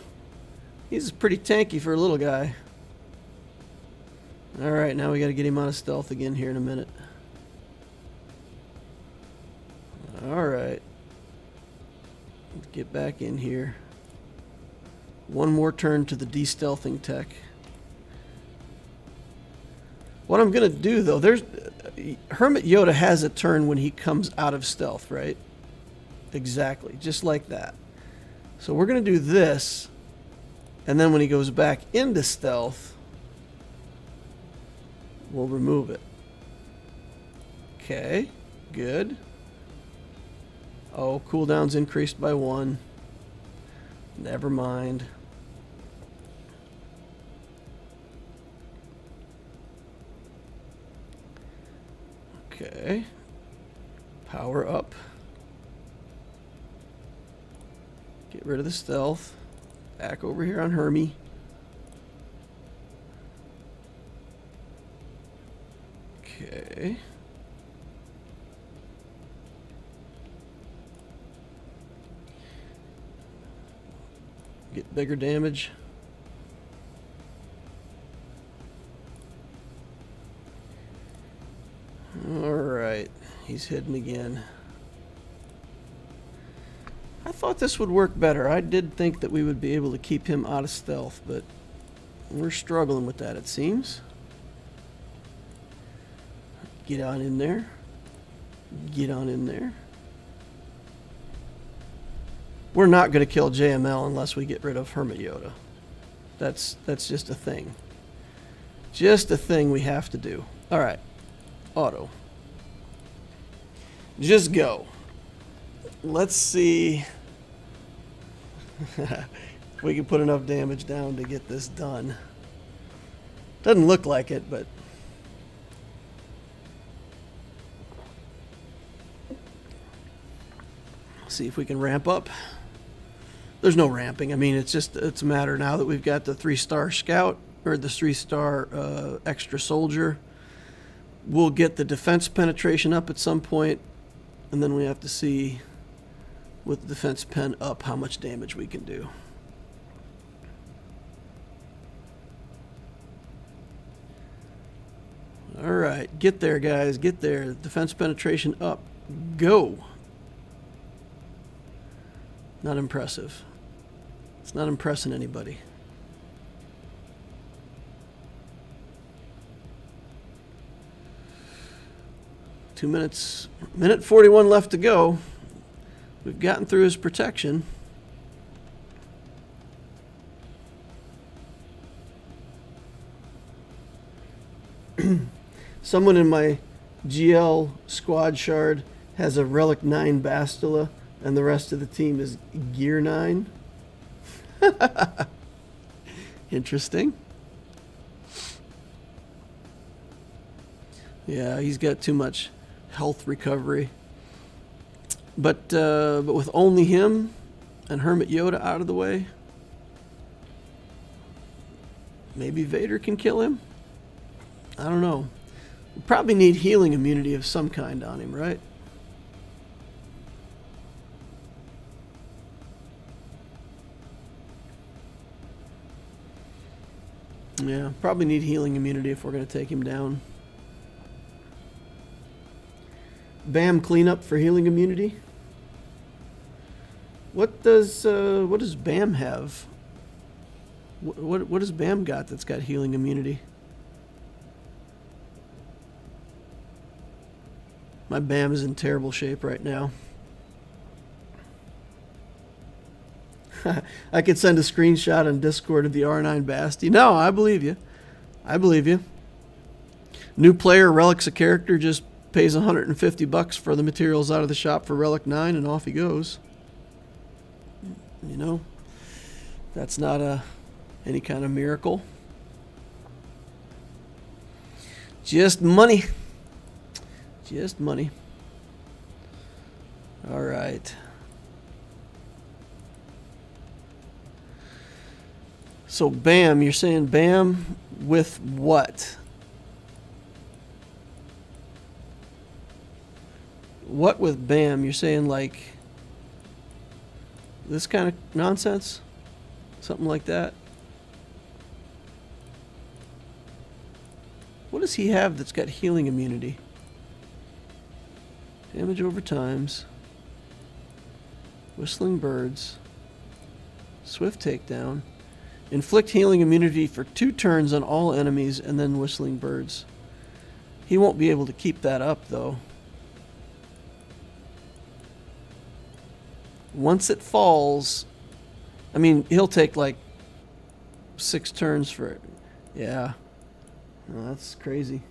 he's pretty tanky for a little guy. Alright, now we gotta get him out of stealth again here in a minute. Alright. Let's get back in here. One more turn to the de-stealthing tech. What I'm gonna do though, Hermit Yoda has a turn when he comes out of stealth, right? Exactly, just like that. So we're going to do this, and then when he goes back into stealth, we'll remove it. Okay, good. Oh, cooldown's increased by 1. Never mind. Okay. Power up. Get rid of the stealth. Back over here on Hermie. Okay. Get bigger damage. Alright, he's hidden again. I thought this would work better. I did think that we would be able to keep him out of stealth, but we're struggling with that, it seems. Get on in there. Get on in there. We're not going to kill JML unless we get rid of Hermit Yoda. That's just a thing. Just a thing we have to do. Alright. Auto. Just go. Let's see if we can put enough damage down to get this done. Doesn't look like it, but see if we can ramp up. There's no ramping. I mean, it's a matter now that we've got the 3-star scout or the 3-star extra soldier. We'll get the defense penetration up at some point, and then we have to see with the defense pen up how much damage we can do. Alright, get there guys, get there. Defense penetration up. Go! Not impressive. It's not impressing anybody. Minute 41 left to go. We've gotten through his protection. Someone in my GL squad shard has a Relic 9 Bastila, and the rest of the team is Gear 9. Interesting. Yeah, he's got too much health recovery. But with only him and Hermit Yoda out of the way, maybe Vader can kill him? I don't know. We probably need healing immunity of some kind on him, right? Yeah, probably need healing immunity if we're going to take him down. Bam cleanup for healing immunity. What does Bam have? What has Bam got that's got healing immunity? My Bam is in terrible shape right now. I could send a screenshot on Discord of the R9 Basti. No, I believe you. I believe you. New player relics a character, just pays $150 for the materials out of the shop for Relic 9 and off he goes. You know, that's not any kind of miracle. Just money. Just money. All right. So Bam, you're saying Bam with what? What with Bam? You're saying like this kind of nonsense? Something like that? What does he have that's got healing immunity? Damage over times. Whistling birds. Swift takedown. Inflict healing immunity for 2 turns on all enemies and then whistling birds. He won't be able to keep that up though. Once it falls, I mean, he'll take like 6 turns for it. Yeah. No, that's crazy.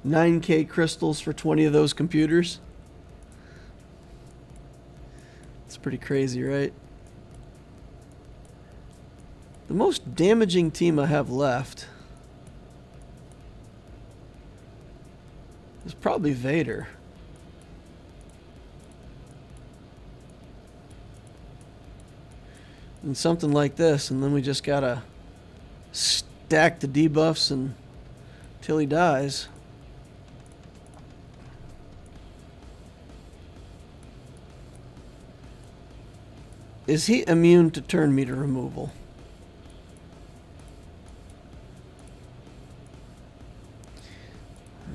$9K crystals for 20 of those computers. It's pretty crazy, right? The most damaging team I have left is probably Vader. And something like this, and then we just gotta stack the debuffs until he dies. Is he immune to turn meter removal?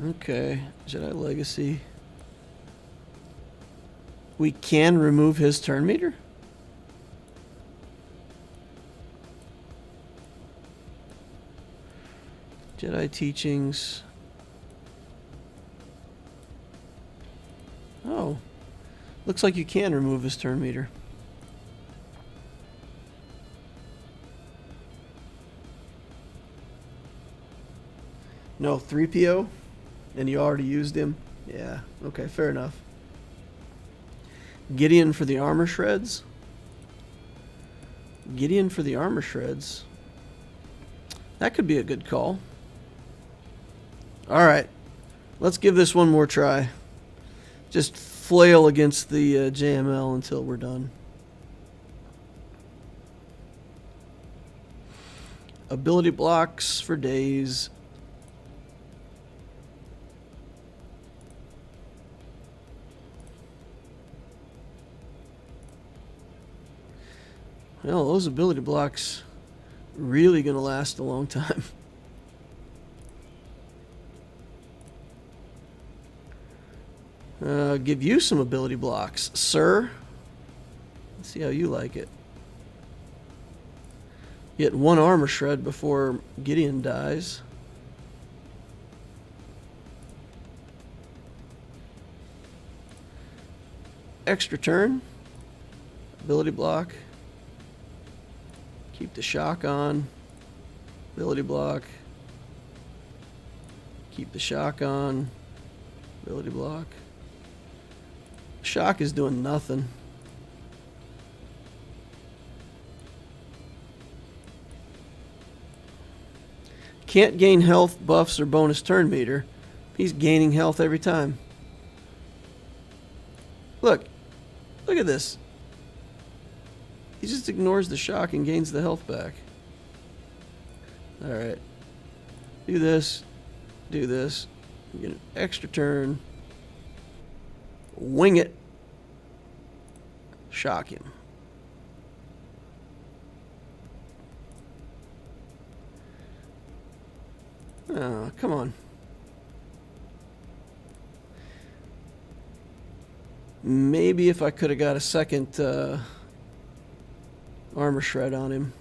Okay, Jedi Legacy. We can remove his turn meter? Jedi Teachings. Oh, looks like you can remove his turn meter. No, 3PO? And you already used him? Yeah, okay, fair enough. Gideon for the armor shreds? Gideon for the armor shreds. That could be a good call. Alright, let's give this one more try. Just flail against the JML until we're done. Ability blocks for days. Well, those ability blocks really gonna last a long time. Give you some ability blocks, sir. Let's see how you like it. Get 1 armor shred before Gideon dies. Extra turn. Ability block. Keep the shock on. Ability block. Keep the shock on. Ability block. Shock is doing nothing. Can't gain health, buffs, or bonus turn meter. He's gaining health every time. Look. Look at this. He just ignores the shock and gains the health back. Alright. Do this. Do this. Get an extra turn. Wing it. Shock him. Oh, come on. Maybe if I could have got a second armor shred on him.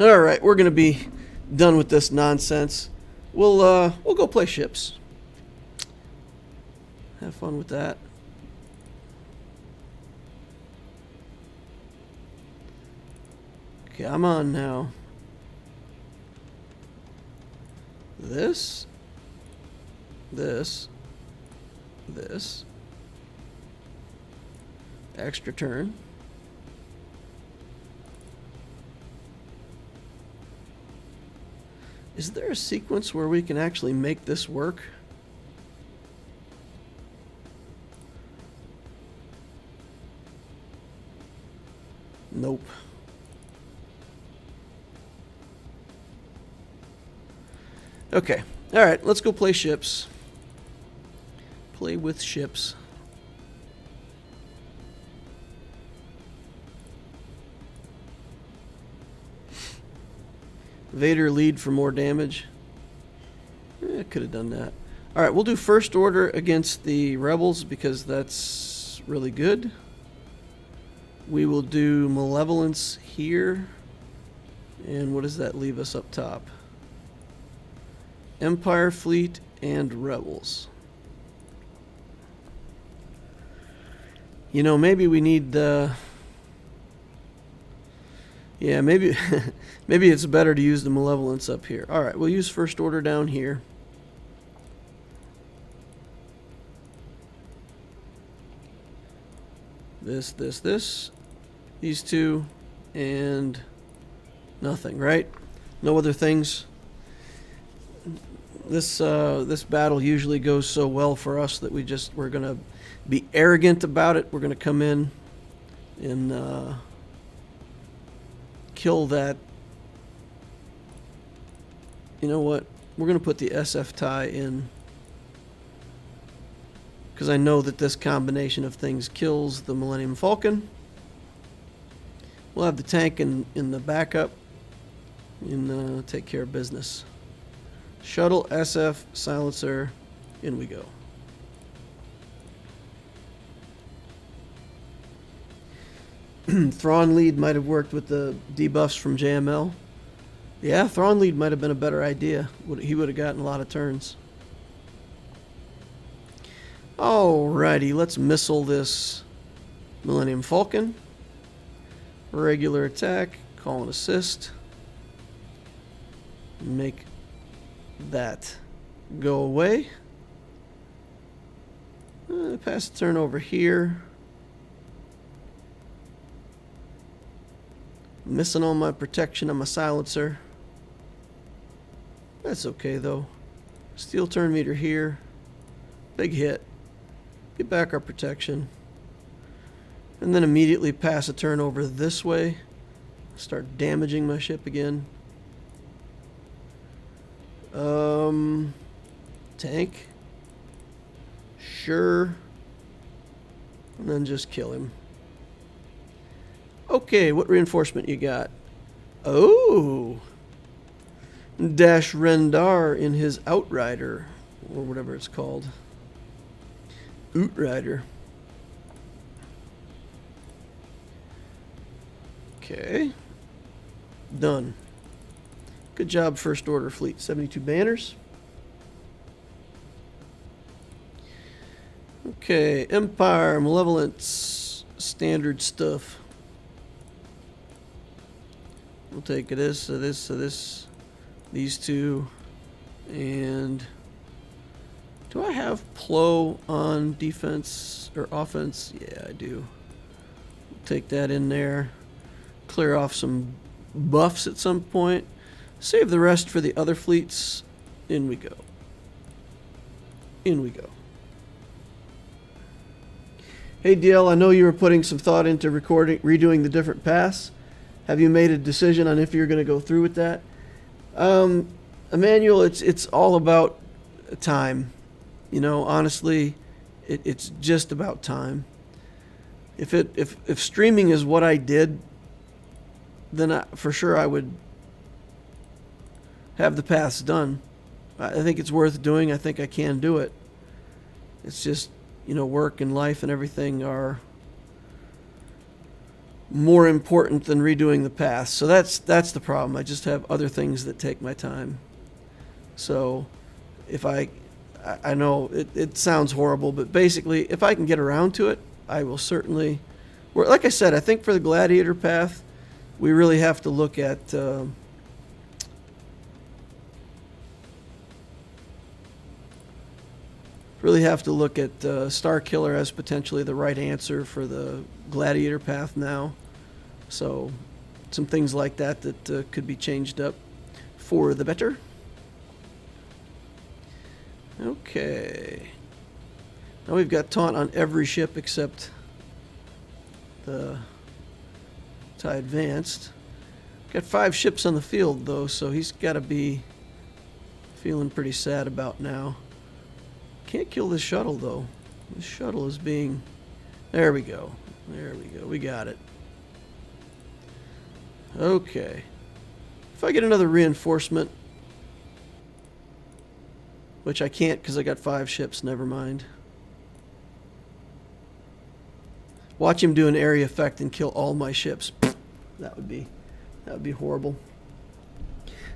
Alright, we're going to be done with this nonsense. We'll go play ships. Have fun with that. Okay, I'm on now. This. Extra turn. Is there a sequence where we can actually make this work? Nope. Okay. All right, let's go play ships. Play with ships. Vader lead for more damage. Could have done that. All right, we'll do first order against the rebels because that's really good. We will do malevolence here. And what does that leave us up top? Empire fleet and rebels. You know, maybe we need yeah, maybe maybe it's better to use the malevolence up here. All right, we'll use first order down here. This, these two, and nothing, right? No other things. This battle usually goes so well for us that we're gonna be arrogant about it. We're gonna come in and kill that. You know what? We're gonna put the SF tie in because I know that this combination of things kills the Millennium Falcon. We'll have the tank in the backup and take care of business. Shuttle, SF, silencer, in we go. Thrawn lead might have worked with the debuffs from JML. Yeah, Thrawn lead might have been a better idea. He would have gotten a lot of turns. Alrighty, let's missile this Millennium Falcon. Regular attack, call and assist. Make that go away. Pass the turn over here. Missing all my protection on my silencer. That's okay though. Steel turn meter here. Big hit. Get back our protection. And then immediately pass a turn over this way. Start damaging my ship again. Tank. Sure. And then just kill him. Okay, what reinforcement you got? Oh! Dash Rendar in his Outrider, or whatever it's called. Outrider. Okay. Done. Good job, First Order Fleet. 72 banners. Okay, Empire, Malevolence, standard stuff. We'll take this, these two, and do I have Plo on defense or offense? Yeah, I do. We'll take that in there. Clear off some buffs at some point. Save the rest for the other fleets. In we go. In we go. Hey DL, I know you were putting some thought into redoing the different paths. Have you made a decision on if you're going to go through with that? Emmanuel, it's all about time. You know, honestly, it's just about time. If streaming is what I did, then for sure I would have the paths done. I think it's worth doing. I think I can do it. It's just, you know, work and life and everything are more important than redoing the paths. So that's the problem. I just have other things that take my time. So if I know it sounds horrible, but basically if I can get around to it, I will certainly. Like I said, I think for the gladiator path, we really have to look at Star Killer as potentially the right answer for the gladiator path now. So some things like that could be changed up for the better. Okay. Now we've got taunt on every ship except the TIE Advanced. Got 5 ships on the field though, so he's got to be feeling pretty sad about now. Can't kill this shuttle though. This shuttle is being... There we go. There we go. We got it. Okay. If I get another reinforcement, which I can't because I got 5 ships, never mind. Watch him do an area effect and kill all my ships. That would be horrible.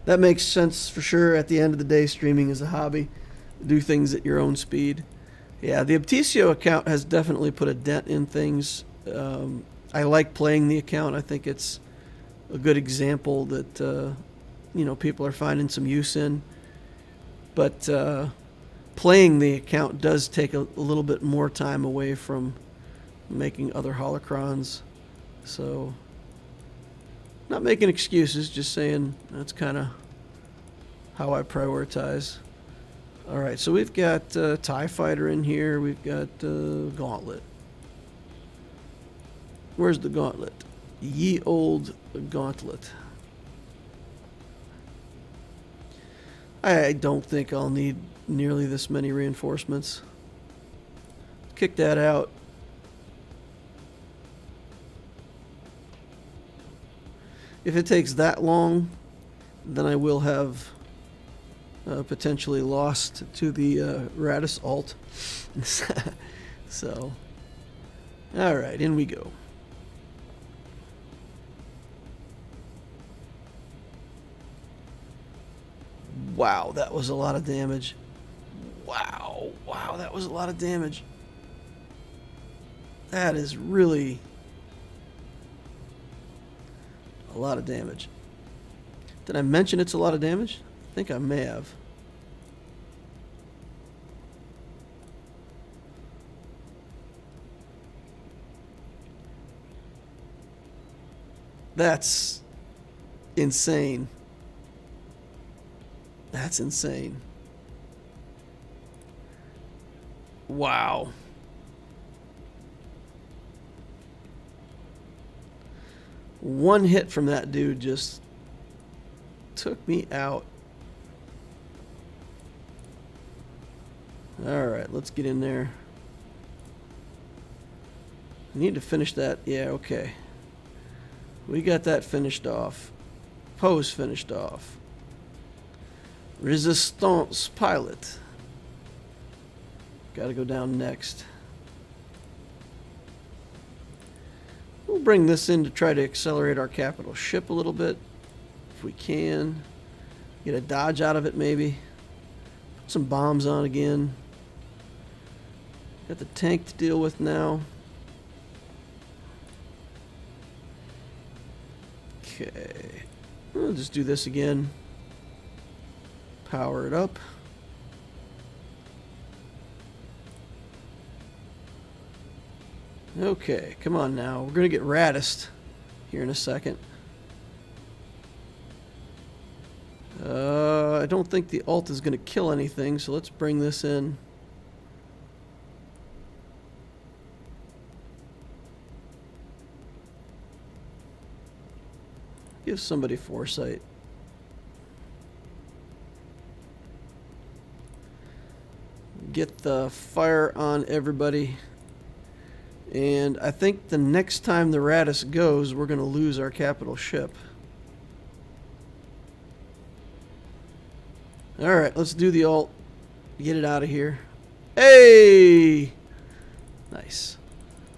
That makes sense for sure. At the end of the day, streaming is a hobby. Do things at your own speed. Yeah, the Opticio account has definitely put a dent in things. I like playing the account. I think it's a good example that people are finding some use in. But playing the account does take a little bit more time away from making other holocrons. So, not making excuses, just saying that's kind of how I prioritize. Alright, so we've got TIE Fighter in here. We've got Gauntlet. Where's the Gauntlet? Ye old Gauntlet. I don't think I'll need nearly this many reinforcements. Kick that out. If it takes that long, then I will have potentially lost to the Radis alt. So, alright, in we go. Wow, that was a lot of damage. Wow, that was a lot of damage. That is really a lot of damage. Did I mention it's a lot of damage? I think I may have. That's insane. That's insane. Wow. One hit from that dude just took me out. Alright, let's get in there. I need to finish that. Yeah, okay. We got that finished off. Pose finished off. Resistance pilot. Gotta go down next. We'll bring this in to try to accelerate our capital ship a little bit. If we can. Get a dodge out of it maybe. Put some bombs on again. Got the tank to deal with now. Okay. We'll just do this again. Power it up. Okay, come on now. We're going to get Radist here in a second. I don't think the ult is going to kill anything, so let's bring this in. Give somebody foresight. Get the fire on everybody. And I think the next time the Radis goes, we're going to lose our capital ship. Alright, let's do the ult. Get it out of here. Hey! Nice.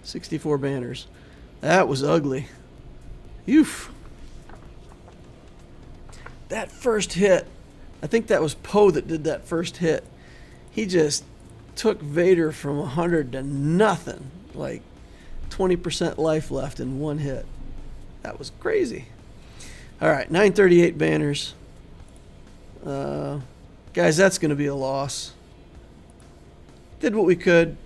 64 banners. That was ugly. Oof. That first hit, I think that was Poe that did that first hit. He just took Vader from 100 to nothing. Like 20% life left in one hit. That was crazy. Alright, 938 banners. Guys, that's going to be a loss. Did what we could.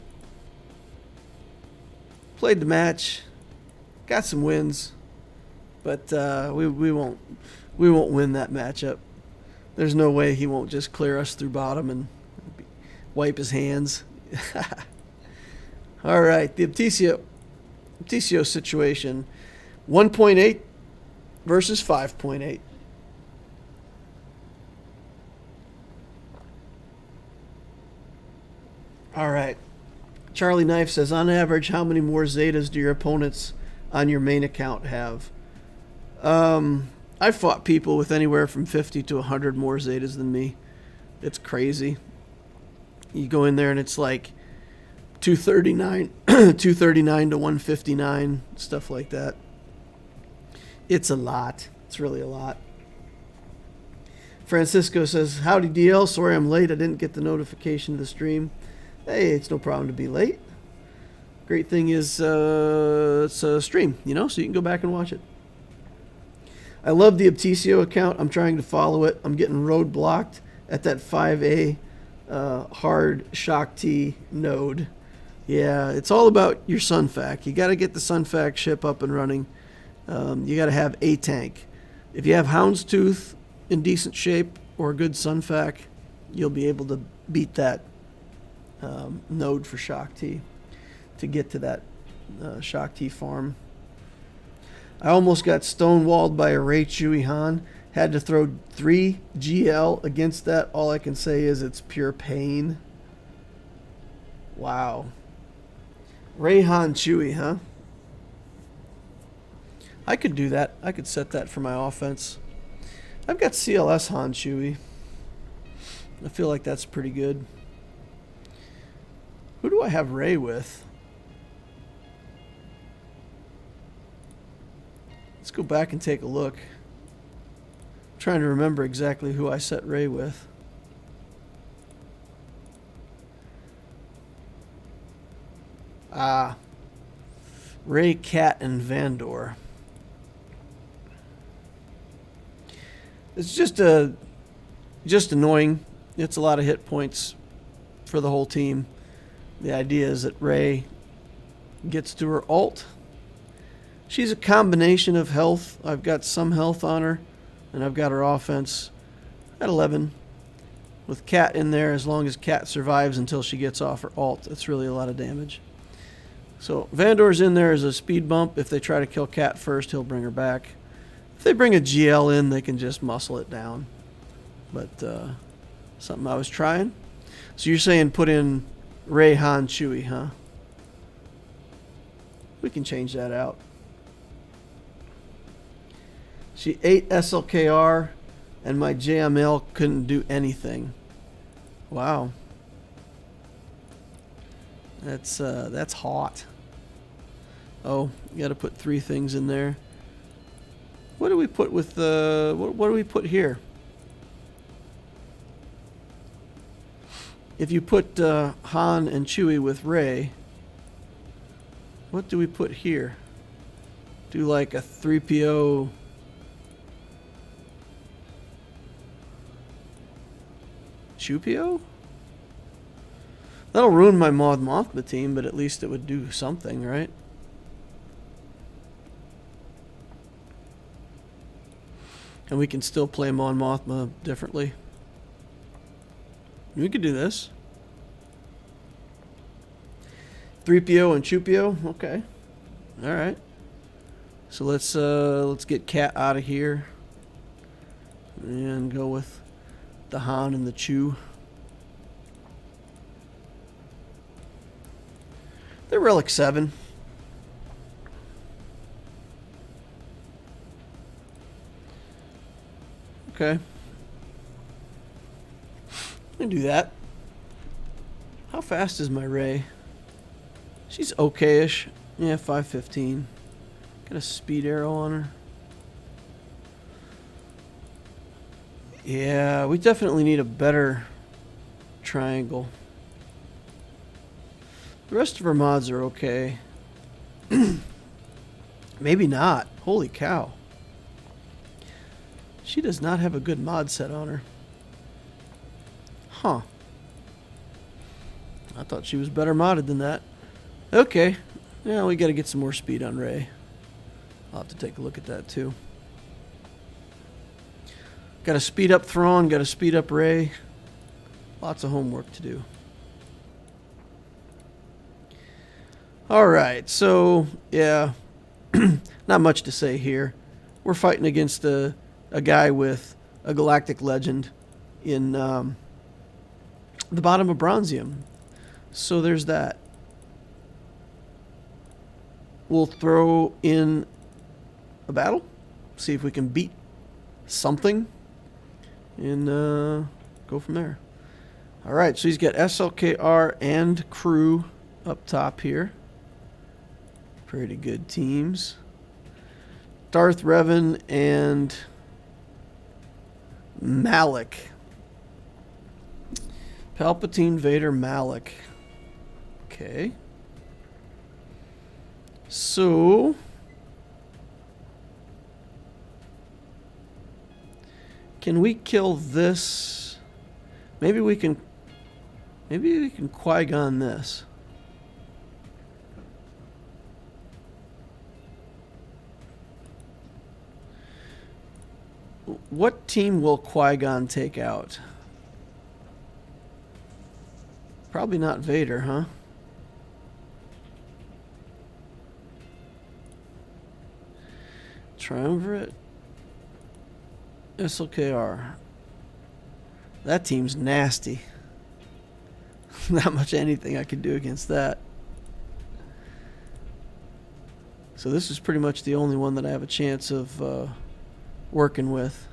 Played the match. Got some wins. But we won't win that matchup. There's no way he won't just clear us through bottom and wipe his hands. All right, the Obtisio situation. 1.8 versus 5.8. All right. Charlie Knife says, on average, how many more Zetas do your opponents on your main account have? I've fought people with anywhere from 50 to 100 more Zetas than me. It's crazy. You go in there and it's like 239, 239 to 159, stuff like that. It's a lot. It's really a lot. Francisco says, howdy DL, sorry I'm late. I didn't get the notification of the stream. Hey, it's no problem to be late. Great thing is it's a stream, you know, so you can go back and watch it. I love the Obtisio account. I'm trying to follow it. I'm getting roadblocked at that 5A hard Shock T node. Yeah, it's all about your Sunfac. You got to get the Sunfac ship up and running. You got to have a tank. If you have Houndstooth in decent shape or a good Sunfac, you'll be able to beat that node for Shock T to get to that Shock T farm. I almost got stonewalled by a Ray Chewy Han. Had to throw 3 GL against that. All I can say is it's pure pain. Wow. Ray Han Chewy, huh? I could do that. I could set that for my offense. I've got CLS Han Chewy. I feel like that's pretty good. Who do I have Ray with? Let's go back and take a look. I'm trying to remember exactly who I set Ray with. Ray, Cat, and Vandor. It's just annoying. It's a lot of hit points for the whole team. The idea is that Ray gets to her ult. She's a combination of health. I've got some health on her, and I've got her offense at 11. With Cat in there, as long as Cat survives until she gets off her ult, that's really a lot of damage. So Vandor's in there as a speed bump. If they try to kill Cat first, he'll bring her back. If they bring a GL in, they can just muscle it down. But something I was trying. So you're saying put in Ray Han Chewy, huh? We can change that out. She ate SLKR, and my JML couldn't do anything. Wow. That's hot. Oh, you got to put 3 things in there. What do we put with the? What do we put here? If you put Han and Chewie with Ray, what do we put here? Do like a 3PO. Chewpio? That'll ruin my Maud Mothma team, but at least it would do something, right? And we can still play Mon Mothma differently. We could do this. 3PO and Chupio. Okay. All right. So let's get Cat out of here and go with the Han and the Chew. They're Relic 7. Okay. I can do that. How fast is my Rey? She's okay-ish. Yeah, 515. Got a speed arrow on her. Yeah, we definitely need a better triangle. The rest of her mods are okay. Maybe not. Holy cow. She does not have a good mod set on her. Huh. I thought she was better modded than that. Okay. Yeah, we got to get some more speed on Rey. I'll have to take a look at that too. Got to speed up Thrawn, got to speed up Rey. Lots of homework to do. Alright, so, yeah. Not much to say here. We're fighting against a guy with a galactic legend in the bottom of Bronzium. So there's that. We'll throw in a battle. See if we can beat something. And go from there. Alright, so he's got SLKR and crew up top here. Pretty good teams. Darth Revan and Malik. Palpatine, Vader, Malik. Okay. So can we kill this? Maybe we can Qui-Gon this. What team will Qui-Gon take out? Probably not Vader, huh? Triumvirate. SLKR. That team's nasty. Not much anything I can do against that. So this is pretty much the only one that I have a chance of working with.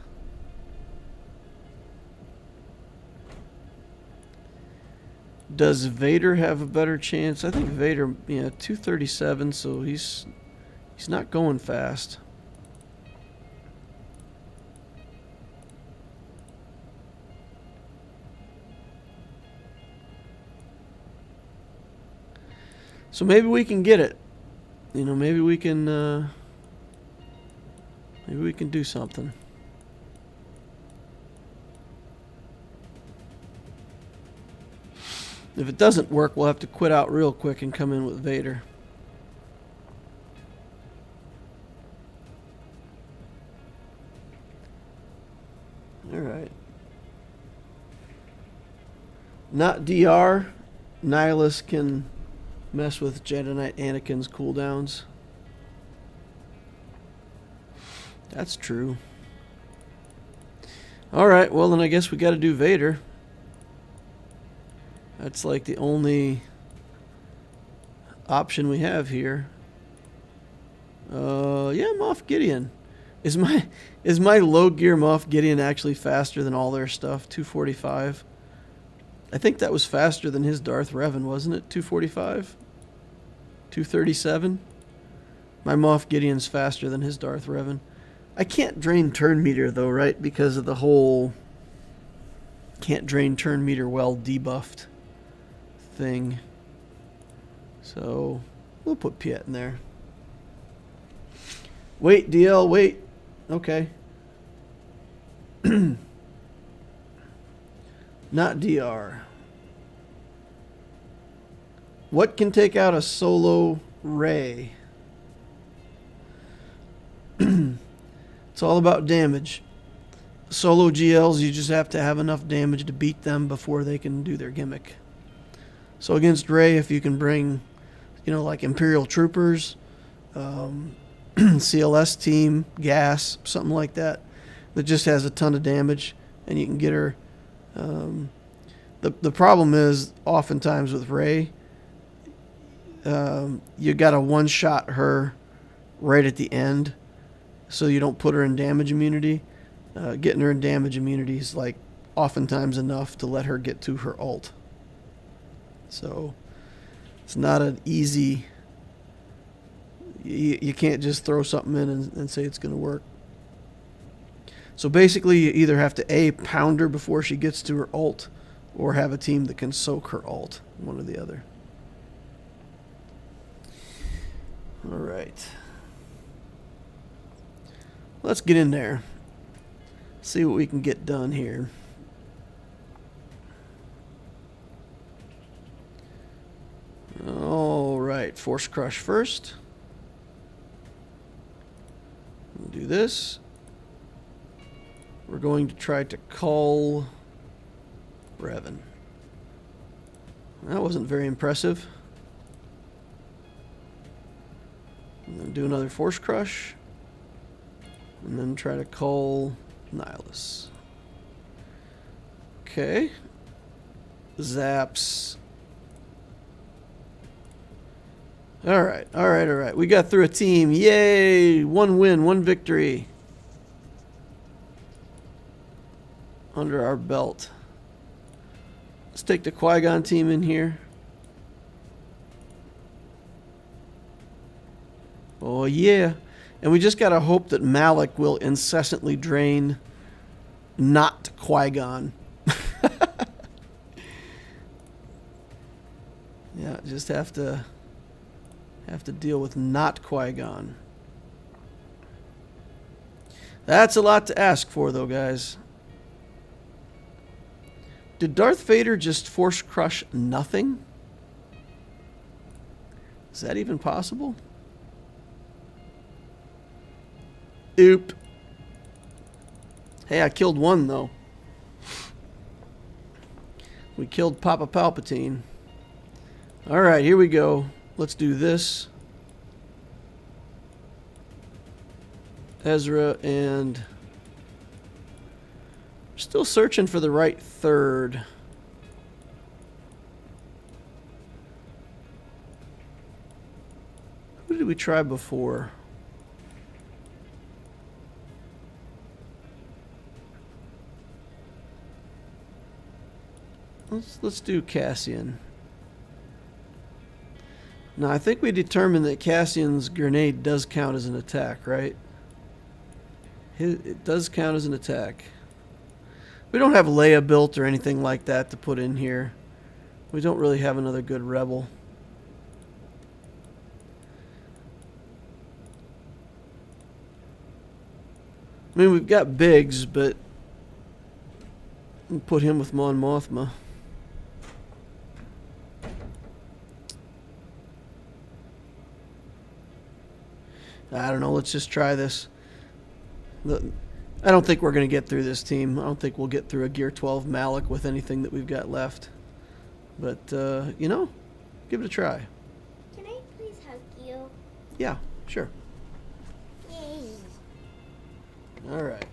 Does Vader have a better chance? I think Vader, yeah, 237, so he's not going fast. So maybe we can get it. You know, maybe we can do something. If it doesn't work, we'll have to quit out real quick and come in with Vader. Alright. Not DR. Nihilus can mess with Jedi Knight Anakin's cooldowns. That's true. Alright, well then I guess we gotta do Vader. That's like the only option we have here. Yeah, Moff Gideon. Is my low gear Moff Gideon actually faster than all their stuff? 245. I think that was faster than his Darth Revan, wasn't it? 245? 237? My Moff Gideon's faster than his Darth Revan. I can't drain turn meter though, right? Because of the whole can't drain turn meter well debuffed thing. So we'll put Piet in there. Wait, DL, wait. Okay. Not DR. What can take out a solo Rey? It's all about damage. Solo GLs, you just have to have enough damage to beat them before they can do their gimmick. So against Rey, if you can bring, like Imperial Troopers, CLS team, gas, something like that, that just has a ton of damage, and you can get her. The problem is, oftentimes with Rey, you got to one-shot her right at the end, so you don't put her in damage immunity. Getting her in damage immunity is like oftentimes enough to let her get to her ult. So it's not an easy. You can't just throw something in and say it's going to work. So basically, you either have to pound her before she gets to her ult, or have a team that can soak her ult. One or the other. All right. Let's get in there. See what we can get done here. All right, Force Crush first. We'll do this. We're going to try to call Revan. That wasn't very impressive. And then do another Force Crush. And then try to call Nihilus. Okay. Zaps. Alright, alright, alright. We got through a team. Yay! 1 win, 1 victory. Under our belt. Let's take the Qui-Gon team in here. Oh yeah. And we just gotta hope that Malak will incessantly drain not Qui-Gon. Yeah, just have to deal with not Qui-Gon. That's a lot to ask for, though, guys. Did Darth Vader just force crush nothing? Is that even possible? Oop. Hey, I killed one, though. We killed Papa Palpatine. Alright, here we go. Let's do this. Ezra, and still searching for the right third. Who did we try before? Let's do Cassian. Now, I think we determined that Cassian's grenade does count as an attack, right? It does count as an attack. We don't have Leia built or anything like that to put in here. We don't really have another good rebel. I mean, we've got Biggs, but we'll put him with Mon Mothma. I don't know. Let's just try this. I don't think we're going to get through this team. I don't think we'll get through a Gear 12 Malak with anything that we've got left. But, you know, give it a try. Can I please hug you? Yeah, sure. Yay. All right.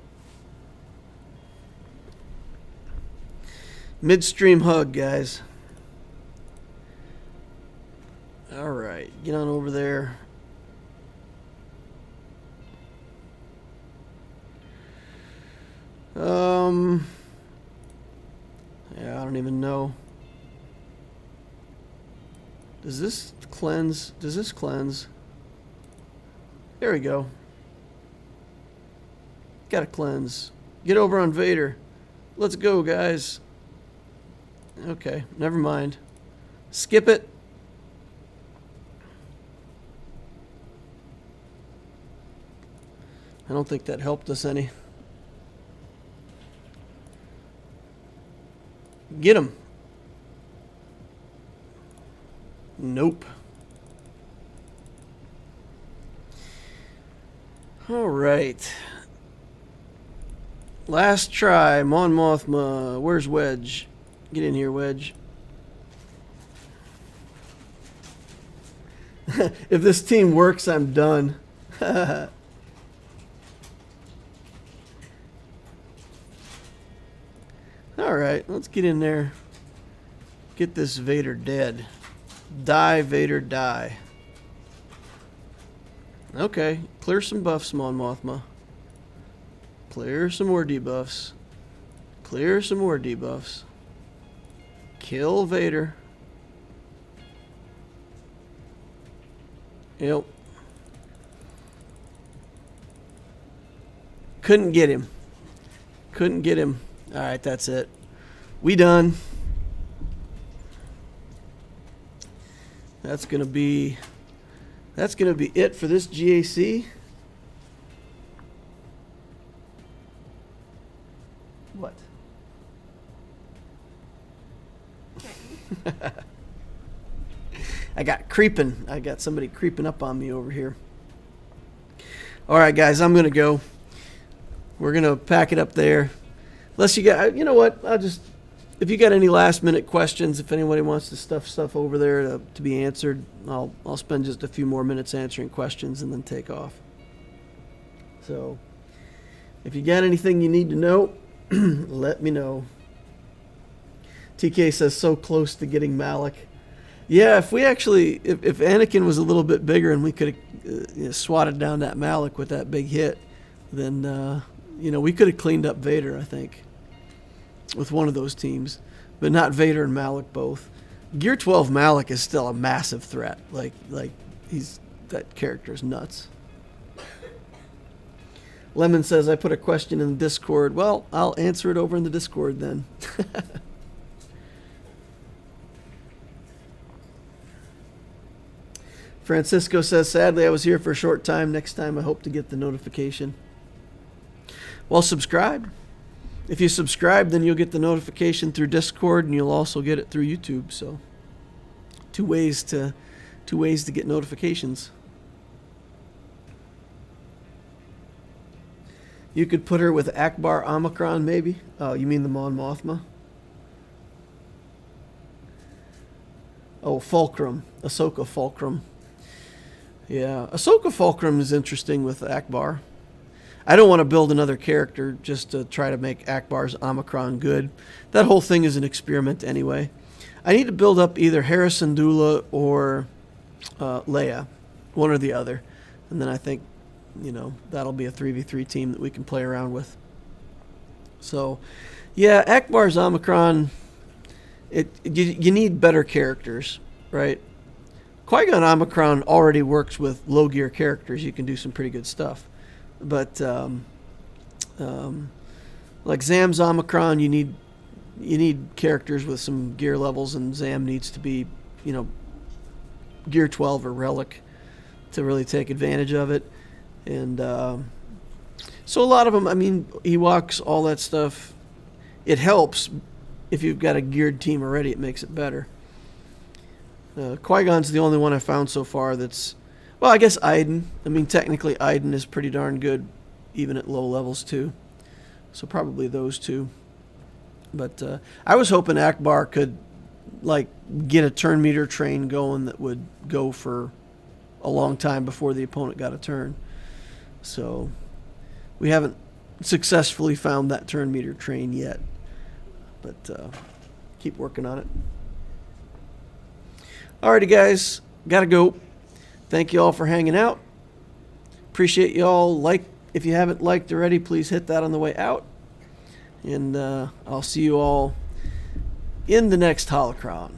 Midstream hug, guys. All right. Get on over there. Yeah, I don't even know. Does this cleanse? Does this cleanse? There we go. Gotta cleanse. Get over on Vader. Let's go, guys. Okay, never mind. Skip it. I don't think that helped us any. Get him. Nope. All right. Last try. Mon Mothma. Where's Wedge? Get in here, Wedge. If this team works, I'm done. Alright, let's get in there. Get this Vader dead. Die, Vader, die. Okay, clear some buffs, Mon Mothma. Clear some more debuffs. Clear some more debuffs. Kill Vader. Yep. Couldn't get him. Couldn't get him. Alright, that's it. We done. That's gonna be it for this GAC. What? I got creeping. I got somebody creeping up on me over here. Alright guys, I'm gonna go. We're gonna pack it up there. Unless you got, you know what, if you got any last minute questions, if anybody wants to stuff over there to be answered, I'll spend just a few more minutes answering questions and then take off. So, if you got anything you need to know, let me know. TK says so close to getting Malik. Yeah, if Anakin was a little bit bigger and we could have swatted down that Malik with that big hit, then we could have cleaned up Vader, I think, with one of those teams, but not Vader and Malik both. Gear 12 Malik is still a massive threat. Like that character is nuts. Lemon says I put a question in the Discord. Well, I'll answer it over in the Discord then. Francisco says, sadly, I was here for a short time. Next time, I hope to get the notification. Well, subscribe. If you subscribe, then you'll get the notification through Discord, and you'll also get it through YouTube. So, two ways to get notifications. You could put her with Akbar Omicron, maybe. Oh, you mean the Mon Mothma? Oh, Fulcrum, Ahsoka Fulcrum. Yeah, Ahsoka Fulcrum is interesting with Akbar. I don't want to build another character just to try to make Akbar's Omicron good. That whole thing is an experiment anyway. I need to build up either Hera Syndulla or Leia, one or the other. And then I think, that'll be a 3v3 team that we can play around with. So, yeah, Akbar's Omicron, you need better characters, right? Qui-Gon Omicron already works with low gear characters. You can do some pretty good stuff. But like Zam's Omicron, you need characters with some gear levels, and Zam needs to be, gear 12 or relic to really take advantage of it. And so a lot of them, Ewoks, all that stuff, it helps if you've got a geared team already. It makes it better. Qui-Gon's the only one I found so far that's... Well, I guess Iden. Technically Iden is pretty darn good, even at low levels too. So probably those two. But I was hoping Akbar could, get a turn meter train going that would go for a long time before the opponent got a turn. So we haven't successfully found that turn meter train yet. But keep working on it. Alrighty, guys. Gotta go. Thank you all for hanging out. Appreciate you all. If you haven't liked already, please hit that on the way out. And I'll see you all in the next Holocron.